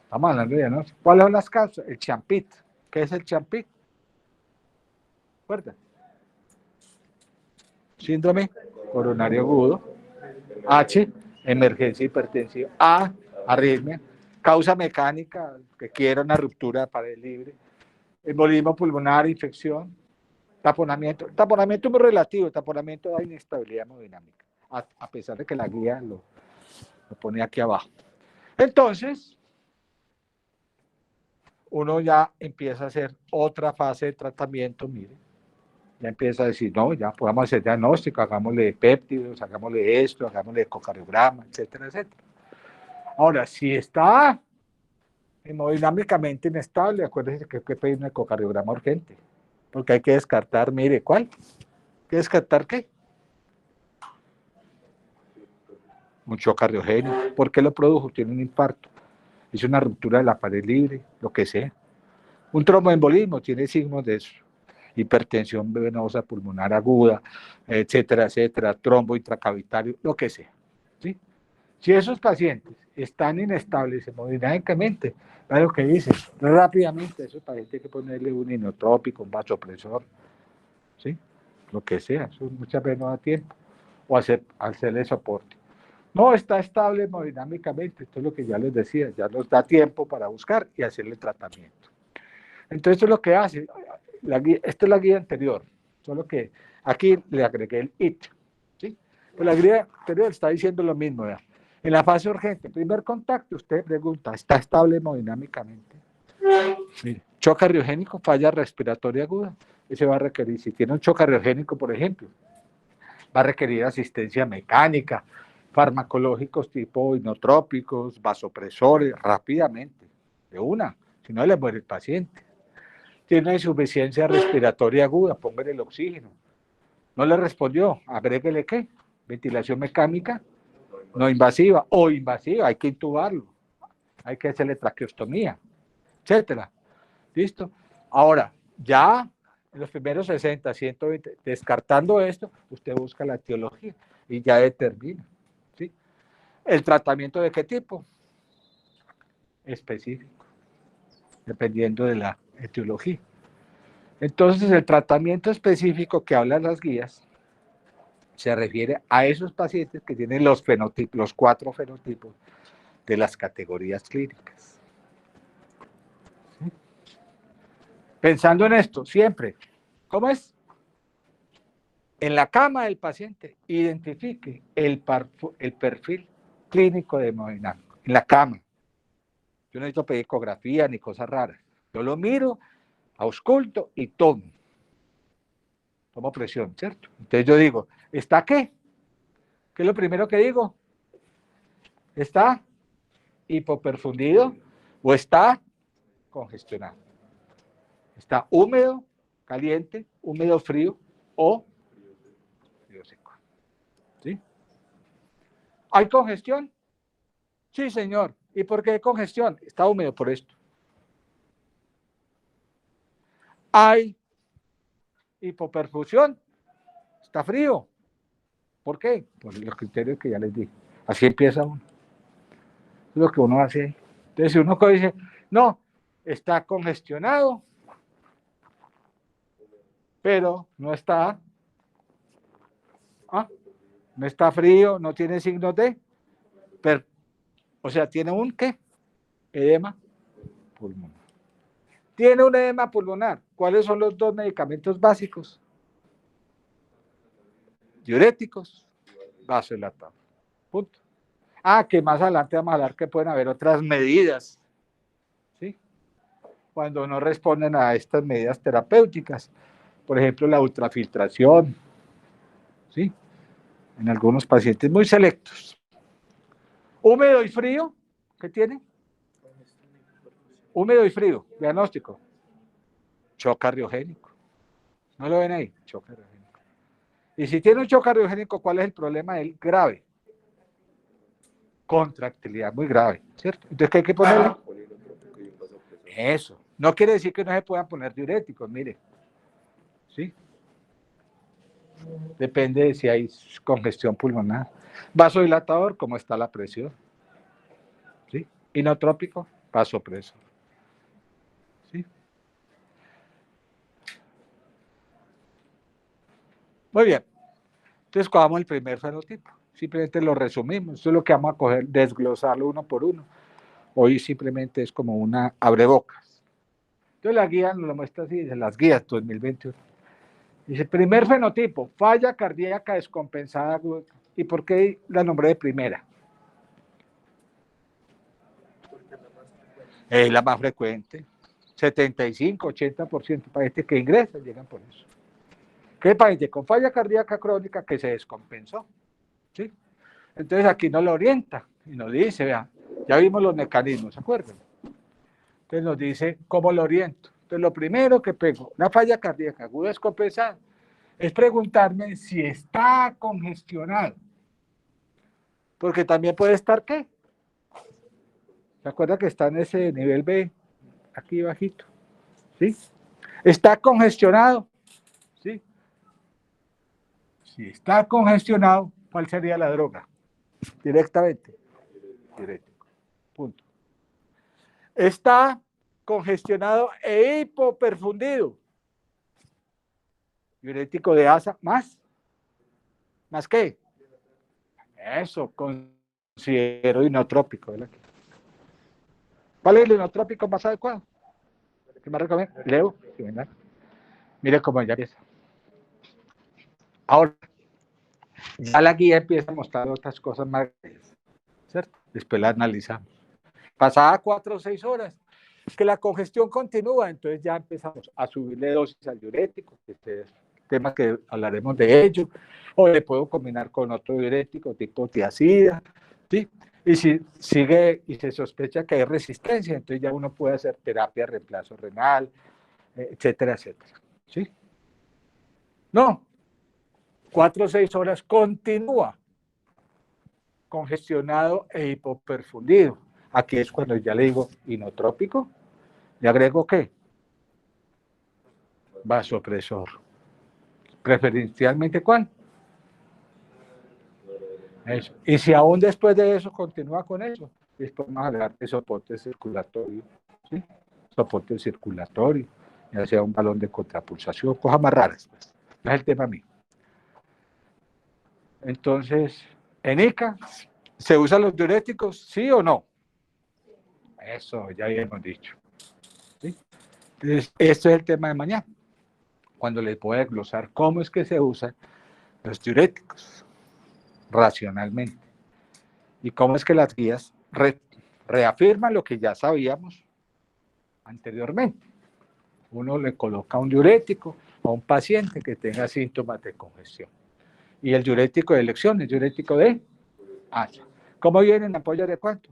Estamos hablando de, ¿no? ¿Cuáles son las causas? El champit. ¿Qué es el champit? ¿Recuerda? Síndrome coronario agudo. H, emergencia hipertensiva. A, arritmia. Causa mecánica, que quiera una ruptura de pared libre. Embolismo pulmonar, infección. Taponamiento. Taponamiento es muy relativo. Taponamiento da inestabilidad hemodinámica. A pesar de que la guía lo pone aquí abajo. Entonces, uno ya empieza a hacer otra fase de tratamiento, mire. Ya empieza a decir, no, ya podamos hacer diagnóstico, hagámosle péptidos, hagámosle esto, hagámosle ecocardiograma, etcétera, etcétera. Ahora, si está hemodinámicamente inestable, acuérdense que hay que pedir un ecocardiograma urgente, porque hay que descartar, mire, ¿cuál? ¿Hay que descartar qué? Un shock cardiogénico. ¿Por qué lo produjo? Tiene un infarto, hizo una ruptura de la pared libre, lo que sea. Un tromboembolismo tiene signos de eso. Hipertensión venosa pulmonar aguda, etcétera, etcétera, trombo intracavitario, lo que sea. ¿Sí? Si esos pacientes están inestables hemodinámicamente, es lo que dice, rápidamente a esos pacientes hay que ponerle un inotrópico, un vasopresor, ¿sí? Lo que sea, eso muchas veces no da tiempo, o hacerle soporte. No está estable hemodinámicamente, esto es lo que ya les decía, ya nos da tiempo para buscar y hacerle tratamiento. Entonces, esto es lo que hace. Esta es la guía anterior, solo que aquí le agregué el IT. ¿Sí? Pues la guía anterior está diciendo lo mismo. ¿verdad? En la fase urgente, primer contacto, usted pregunta, ¿está estable hemodinámicamente? Mire, shock cardiogénico, falla respiratoria aguda. Ese va a requerir, si tiene un shock cardiogénico, por ejemplo, va a requerir asistencia mecánica, farmacológicos tipo inotrópicos, vasopresores, rápidamente, de una, si no le muere el paciente. Tiene insuficiencia respiratoria aguda, póngale el oxígeno. No le respondió, agréguele qué, ventilación mecánica, no invasiva o invasiva, hay que intubarlo, hay que hacerle traqueostomía, etcétera. ¿Listo? Ahora, ya en los primeros 60, 120, descartando esto, usted busca la etiología y ya determina. ¿sí? ¿El tratamiento de qué tipo? Específico, dependiendo de la etiología. Entonces, el tratamiento específico que hablan las guías se refiere a esos pacientes que tienen los fenotipos, los 4 fenotipos de las categorías clínicas. ¿Sí? Pensando en esto, siempre, ¿cómo es? En la cama del paciente, identifique el perfil clínico de hemodinámico. En la cama. Yo no necesito pedir ecografía ni cosas raras. Yo lo miro, ausculto y tomo. Tomo presión, ¿cierto? Entonces yo digo, ¿está qué? ¿Qué es lo primero que digo? ¿Está hipoperfundido o está congestionado? ¿Está húmedo, caliente, húmedo, frío o frío seco? ¿Sí? ¿Hay congestión? Sí, señor. ¿Y por qué congestión? Está húmedo por esto. ¿Hay hipoperfusión? Está frío. ¿Por qué? Por los criterios que ya les dije. Así empieza uno. Es lo que uno hace. Entonces, si uno dice, no, está congestionado, pero no está, no está frío, no tiene signos de, o sea, tiene un ¿qué? Edema pulmonar. Tiene un edema pulmonar. ¿Cuáles son los 2 medicamentos básicos? Diuréticos, vasodilatados. Punto. Que más adelante vamos a hablar que pueden haber otras medidas, ¿sí? Cuando no responden a estas medidas terapéuticas. Por ejemplo, la ultrafiltración, ¿sí? en algunos pacientes muy selectos. Húmedo y frío, ¿qué tiene? Húmedo y frío, diagnóstico. Shock cardiogénico. ¿No lo ven ahí? Shock cardiogénico. Y si tiene un shock cardiogénico, ¿cuál es el problema de él? Grave. Contractilidad muy grave, ¿cierto? Entonces, ¿qué hay que ponerle? Eso. No quiere decir que no se puedan poner diuréticos, mire. ¿Sí? Depende de si hay congestión pulmonar. Vasodilatador, ¿cómo está la presión? ¿Sí? Inotrópico, vasopresor. ¿Sí? Muy bien. Entonces, cogamos el primer fenotipo. Simplemente lo resumimos. Esto es lo que vamos a coger, desglosarlo uno por uno. Hoy simplemente es como una abrebocas. Entonces, la guía nos lo muestra así, dice las guías 2021. Dice, primer fenotipo, falla cardíaca descompensada aguda. ¿Y por qué la nombré de primera? Es la más frecuente. 75, 80% de pacientes que ingresan llegan por eso. ¿Qué paciente? Con falla cardíaca crónica que se descompensó. ¿Sí? Entonces aquí nos lo orienta y nos dice, vea, ya vimos los mecanismos, ¿se acuerdan? Entonces nos dice cómo lo oriento. Entonces lo primero que pego, una falla cardíaca aguda descompensada, es preguntarme si está congestionado. Porque también puede estar, ¿qué? ¿Se acuerda que está en ese nivel B, aquí bajito? ¿Sí? ¿Está congestionado? ¿Sí? Si está congestionado, ¿cuál sería la droga? Directamente. Diurético. Punto. Está congestionado e hipoperfundido. Diurético de asa, ¿más? ¿Más qué? Eso, considero inotrópico. ¿Verdad? ¿Cuál es el inotrópico más adecuado? ¿Qué me recomienda? Leo. Sí, mire cómo ya empieza. Ahora, ya la guía empieza a mostrar otras cosas más graves, ¿cierto? Después la analizamos. Pasada 4 o 6 horas, que la congestión continúa, entonces ya empezamos a subirle dosis al diurético, que es tema que hablaremos de ello, o le puedo combinar con otro diurético tipo tiazida, ¿sí? Y si sigue y se sospecha que hay resistencia, entonces ya uno puede hacer terapia de reemplazo renal, etcétera, etcétera, ¿sí? No, 4 o 6 horas continúa congestionado e hipoperfundido. Aquí es cuando ya le digo inotrópico, le agrego ¿qué? Vasopresor. Preferencialmente ¿cuál? Eso. Y si aún después de eso continúa con eso, después vamos a hablar de soporte circulatorio, ¿sí? Soporte circulatorio, ya sea un balón de contrapulsación, cosas más raras, pues. No es el tema mío. Entonces, en ICA, ¿se usan los diuréticos, sí o no? Eso ya habíamos dicho. ¿Sí? Entonces, este es el tema de mañana, cuando les voy a desglosar cómo es que se usan los diuréticos racionalmente y cómo es que las guías reafirman lo que ya sabíamos anteriormente. Uno le coloca un diurético a un paciente que tenga síntomas de congestión. Y el diurético de elección, el diurético de asa. ¿Cómo viene en ampollas de cuánto?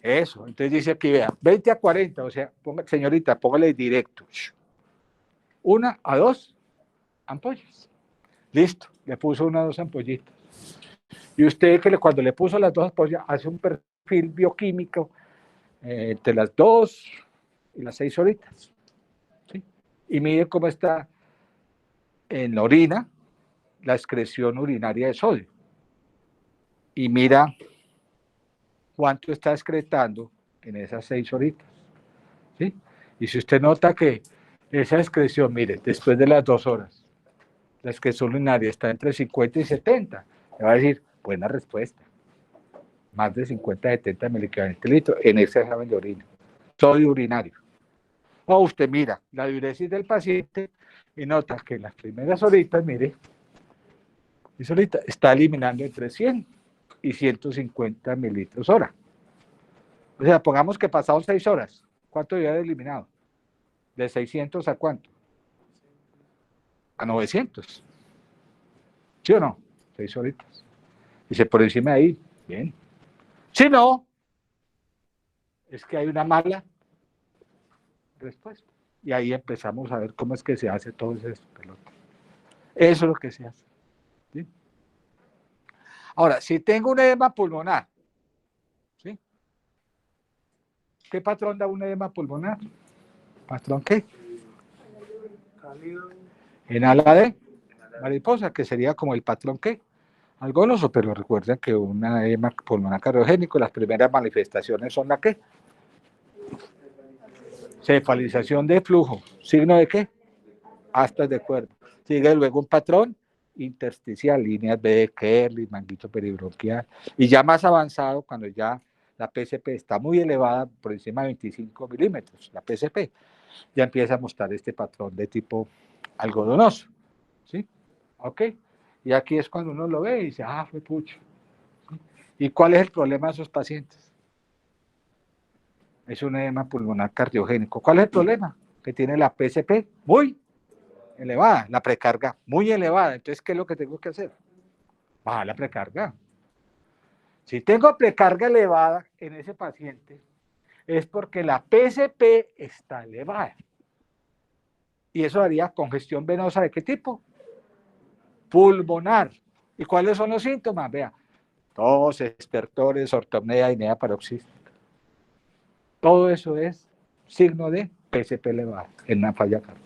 Eso, entonces dice aquí, vea, 20 a 40, o sea, señorita, póngale directo. 1 a 2 ampollas. Listo, le puso 1 a 2 ampollitas. Y usted que cuando le puso las 2 ampollas hace un perfil bioquímico entre las 2 y las 6 horitas. ¿Sí? Y mide cómo está en la orina la excreción urinaria de sodio. Y mira cuánto está excretando en esas 6 horitas. ¿Sí? Y si usted nota que esa excreción, mire, después de las 2 horas, la excreción urinaria está entre 50 y 70, le va a decir, buena respuesta. Más de 50 a 70 miligramos litro en ese examen de orina. Sodio urinario. O usted mira la diuresis del paciente y nota que en las primeras horitas, mire, está eliminando entre 100 y 150 mililitros hora. O sea, pongamos que pasaron 6 horas. ¿Cuánto había eliminado? ¿De 600 a cuánto? A 900. ¿Sí o no? 6 horitas. Dice, por encima de ahí, bien. Si no, es que hay una mala respuesta. Y ahí empezamos a ver cómo es que se hace todo eso, pelota. Eso es lo que se hace. ¿Sí? Ahora, si tengo un edema pulmonar, ¿sí? ¿Qué patrón da un edema pulmonar? ¿Patrón qué? En ala de mariposa, que sería como el patrón qué? Algonoso, pero recuerden que un edema pulmonar cardiogénico, las primeras manifestaciones son la qué? Cefalización de flujo. ¿Signo de qué? Astas de cuerpo. Sigue luego un patrón intersticial, líneas B de Kerley, manguito peribronquial. Y ya más avanzado, cuando ya la PCP está muy elevada, por encima de 25 milímetros, la PCP, ya empieza a mostrar este patrón de tipo algodonoso. ¿Sí? ¿Ok? Y aquí es cuando uno lo ve y dice, ah, fue pucho. ¿Sí? ¿Y cuál es el problema de esos pacientes? Es un edema pulmonar cardiogénico. ¿Cuál es el problema? Que tiene la PCP muy elevada, la precarga muy elevada. Entonces, ¿qué es lo que tengo que hacer? Bajar la precarga. Si tengo precarga elevada en ese paciente, es porque la PCP está elevada. Y eso haría congestión venosa ¿de qué tipo? Pulmonar. ¿Y cuáles son los síntomas? Vea, tos, estertores, ortopnea, apnea paroxística. Todo eso es signo de PCP elevada en una falla cardíaca.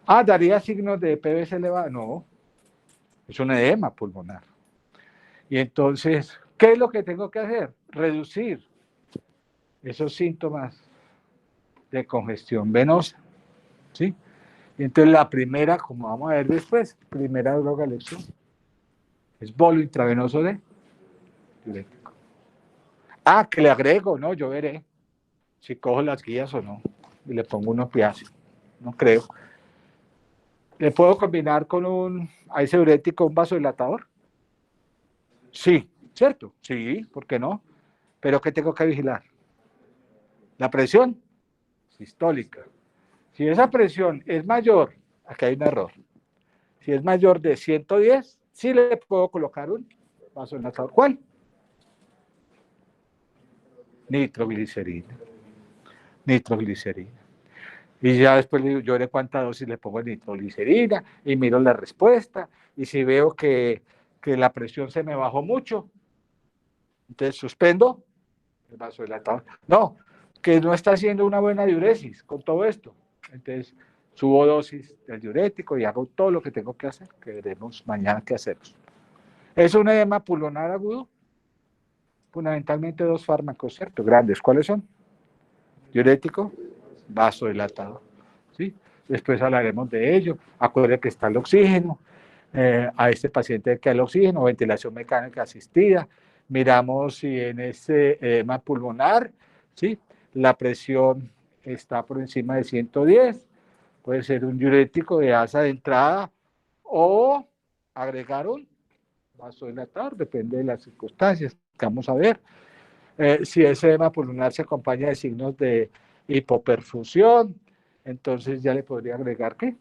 Ah, ¿daría signos de PVC elevada? No, es un edema pulmonar. Y entonces, ¿qué es lo que tengo que hacer? Reducir esos síntomas de congestión venosa, ¿sí? Y entonces la primera, como vamos a ver después, primera droga de elección, es bolo intravenoso de diurético. Ah, que le agrego, no, yo veré si cojo las guías o no, y le pongo un opiáceo, no creo. ¿Le puedo combinar con a ese diurético un vasodilatador? Sí, ¿cierto? Sí, ¿por qué no? Pero ¿qué tengo que vigilar? La presión sistólica. Si esa presión es mayor, aquí hay un error. Si es mayor de 110, sí le puedo colocar un vasodilatador. ¿Cuál? Nitroglicerina. Nitroglicerina. Y ya después le digo, yo veré cuánta dosis le pongo de nitroglicerina y miro la respuesta. Y si veo que la presión se me bajó mucho, entonces suspendo el vasodilatador. No, que no está haciendo una buena diuresis con todo esto. Entonces subo dosis del diurético y hago todo lo que tengo que hacer, que veremos mañana qué hacemos. Es un edema pulmonar agudo, fundamentalmente dos fármacos, ¿cierto? Grandes. ¿Cuáles son? Diurético, vasodilatador. ¿Sí? Después hablaremos de ello. Acuérdense que está el oxígeno. A este paciente hay que el oxígeno, ventilación mecánica asistida. Miramos si en ese edema pulmonar, ¿sí? La presión está por encima de 110. Puede ser un diurético de asa de entrada o agregar un vasodilatador, depende de las circunstancias que vamos a ver. Si ese edema pulmonar se acompaña de signos de hipoperfusión, entonces ya le podría agregar ¿qué?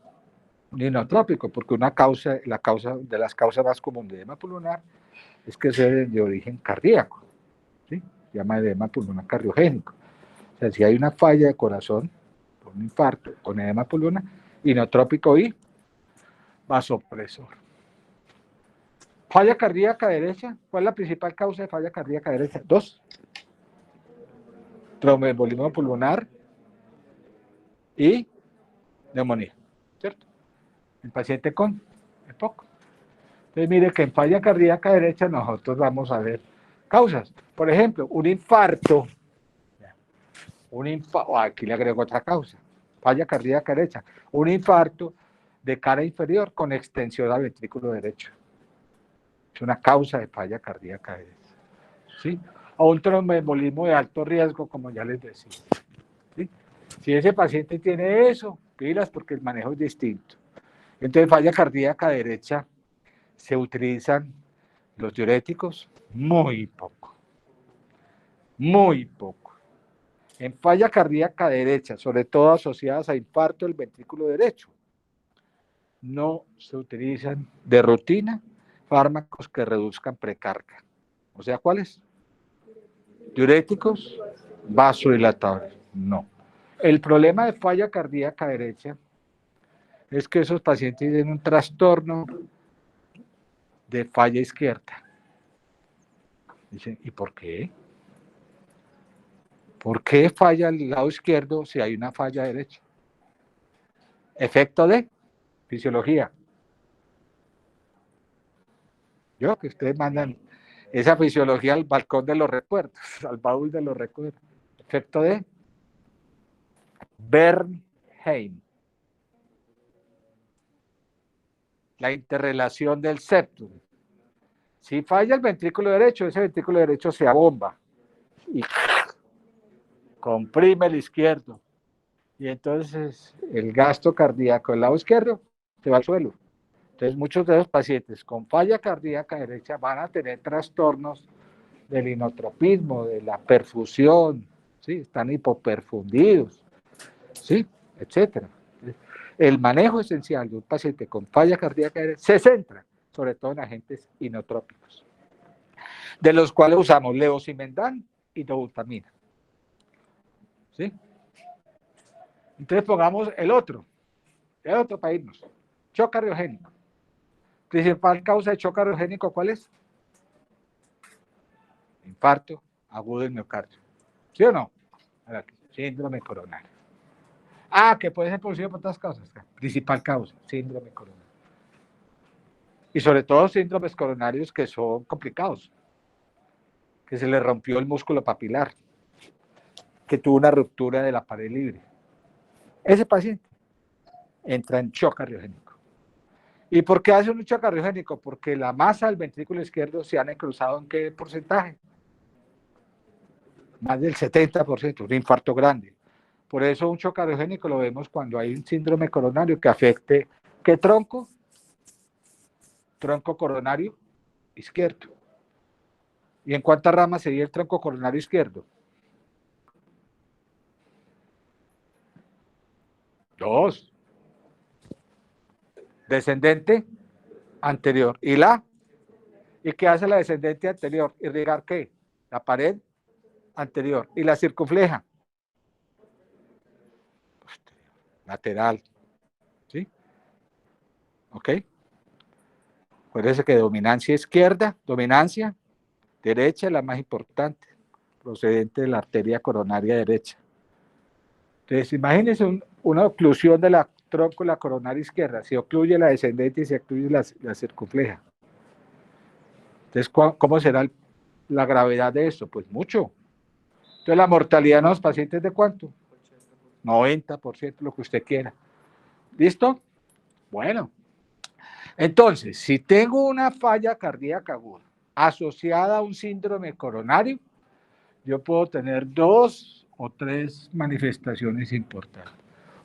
Un inotrópico, porque la causa de las causas más comunes de edema pulmonar es que es de origen cardíaco, ¿sí? Se llama edema pulmonar cardiogénico. O sea, si hay una falla de corazón, un infarto con edema pulmonar, inotrópico y vasopresor. Falla cardíaca derecha, ¿cuál es la principal causa de falla cardíaca derecha? 2. Tromboembolismo pulmonar y neumonía, ¿cierto? El paciente con EPOC. Entonces, mire que en falla cardíaca derecha nosotros vamos a ver causas. Por ejemplo, un infarto. Aquí le agrego otra causa. Falla cardíaca derecha. Un infarto de cara inferior con extensión al ventrículo derecho. Es una causa de falla cardíaca derecha. ¿Sí? O un tromboembolismo de alto riesgo, como ya les decía. ¿Sí? Si ese paciente tiene eso, pilas porque el manejo es distinto. Entonces, falla cardíaca derecha, se utilizan los diuréticos muy poco. Muy poco. En falla cardíaca derecha, sobre todo asociadas a infarto del ventrículo derecho, no se utilizan de rutina fármacos que reduzcan precarga. O sea, ¿cuáles? Diuréticos, vasodilatadores. No. El problema de falla cardíaca derecha es que esos pacientes tienen un trastorno de falla izquierda. Dicen, ¿y por qué? ¿Por qué falla el lado izquierdo si hay una falla derecha? Efecto de fisiología. Yo, que ustedes mandan esa fisiología al balcón de los recuerdos, al baúl de los recuerdos. Efecto de Bernheim. La interrelación del septum. Si falla el ventrículo derecho, ese ventrículo derecho se abomba y comprime el izquierdo. Y entonces el gasto cardíaco del lado izquierdo se va al suelo. Entonces muchos de los pacientes con falla cardíaca derecha van a tener trastornos del inotropismo, de la perfusión, ¿sí? Están hipoperfundidos, ¿sí? Etcétera. El manejo esencial de un paciente con falla cardíaca derecha se centra sobre todo en agentes inotrópicos, de los cuales usamos levosimendan y dobutamina. ¿Sí? Entonces pongamos el otro para irnos. Shock cardiogénico. Principal causa de shock cardiogénico, ¿cuál es? Infarto agudo del miocardio. ¿Sí o no? Síndrome coronario. Que puede ser producido por otras causas. Principal causa, síndrome coronario. Y sobre todo síndromes coronarios que son complicados. Que se le rompió el músculo papilar. Que tuvo una ruptura de la pared libre. Ese paciente entra en shock cardiogénico. ¿Y por qué hace un shock cardiogénico? Porque la masa del ventrículo izquierdo se han cruzado en qué porcentaje? Más del 70%, un infarto grande. Por eso un shock cardiogénico lo vemos cuando hay un síndrome coronario que afecte, ¿qué tronco? Tronco coronario izquierdo. ¿Y en cuántas ramas sería el tronco coronario izquierdo? 2. Descendente anterior. ¿Y qué hace la descendente anterior? ¿Irrigar qué? La pared anterior. ¿Y la circunfleja? Lateral. ¿Sí? ¿Ok? Acuérdense que dominancia izquierda, dominancia derecha es la más importante, procedente de la arteria coronaria derecha. Entonces, imagínense una oclusión de la tróncula coronaria izquierda, se ocluye la descendente y se ocluye la circunfleja. Entonces, ¿cómo será la gravedad de esto? Pues mucho. Entonces, la mortalidad en los pacientes, ¿de cuánto? 90%, lo que usted quiera. ¿Listo? Bueno. Entonces, si tengo una falla cardíaca aguda asociada a un síndrome coronario, yo puedo tener 2 o 3 manifestaciones importantes.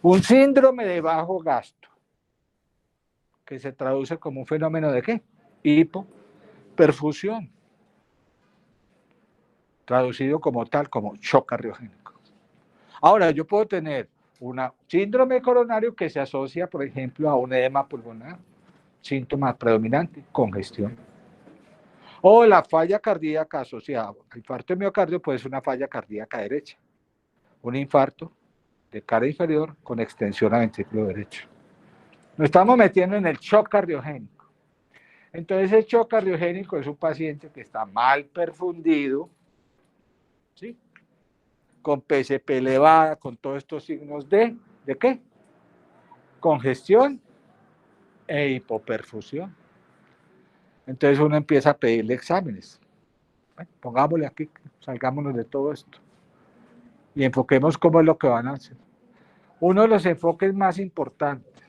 Un síndrome de bajo gasto, que se traduce como un fenómeno de ¿qué? Hipoperfusión, traducido como tal, como shock cardiogénico. Ahora, yo puedo tener un síndrome coronario que se asocia, por ejemplo, a un edema pulmonar, síntoma predominante, congestión. O la falla cardíaca asociada al infarto de miocardio puede ser una falla cardíaca derecha, un infarto de cara inferior con extensión a ventrículo derecho. Nos estamos metiendo en el shock cardiogénico. Entonces el shock cardiogénico es un paciente que está mal perfundido, ¿sí? Con PCP elevada, con todos estos signos ¿de qué? Congestión e hipoperfusión. Entonces uno empieza a pedirle exámenes. Bueno, pongámosle aquí, salgámonos de todo esto. Y enfoquemos cómo es lo que van a hacer. Uno de los enfoques más importantes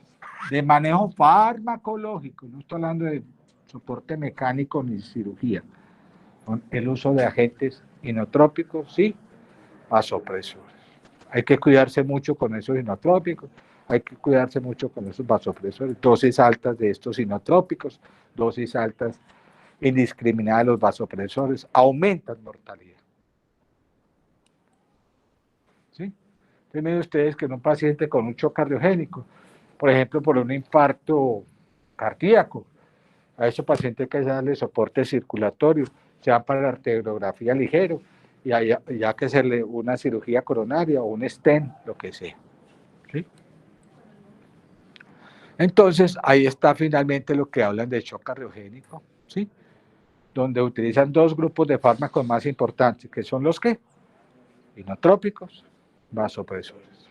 de manejo farmacológico, no estoy hablando de soporte mecánico ni cirugía, con el uso de agentes inotrópicos y vasopresores. Hay que cuidarse mucho con esos inotrópicos, hay que cuidarse mucho con esos vasopresores, dosis altas de estos inotrópicos, dosis altas indiscriminadas de los vasopresores, aumentan mortalidad. ¿Sí? Miren ustedes que en un paciente con un shock cardiogénico, por ejemplo, por un infarto cardíaco, A esos pacientes hay que darle soporte circulatorio, sea para la arteriografía ligero, y ya que hacerle una cirugía coronaria o un stent, lo que sea. ¿Sí? Entonces, ahí está finalmente lo que hablan de shock cardiogénico, ¿sí? Donde utilizan dos grupos de fármacos más importantes, que son los que inotrópicos, vasopresores.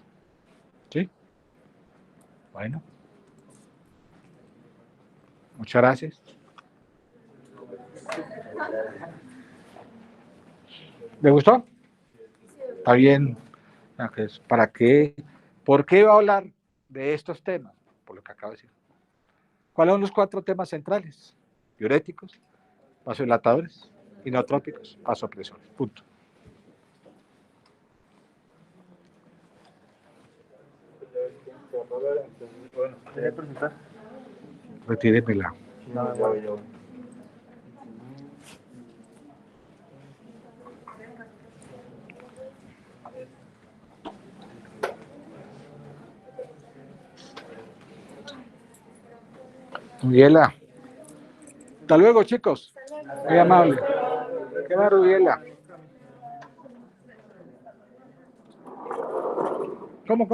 ¿Sí? Bueno. Muchas gracias. ¿Le gustó? Está bien. ¿Para qué? ¿Por qué va a hablar de estos temas? Por lo que acabo de decir. ¿Cuáles son los 4 temas centrales? Diuréticos, vasodilatadores, inotrópicos, vasopresores. Punto. Bueno, ¿quería presentar? Retíremela. No, ya. Rubiela. Hasta luego, chicos. Muy amable. ¿Qué va, Rubiela? ¿Cómo?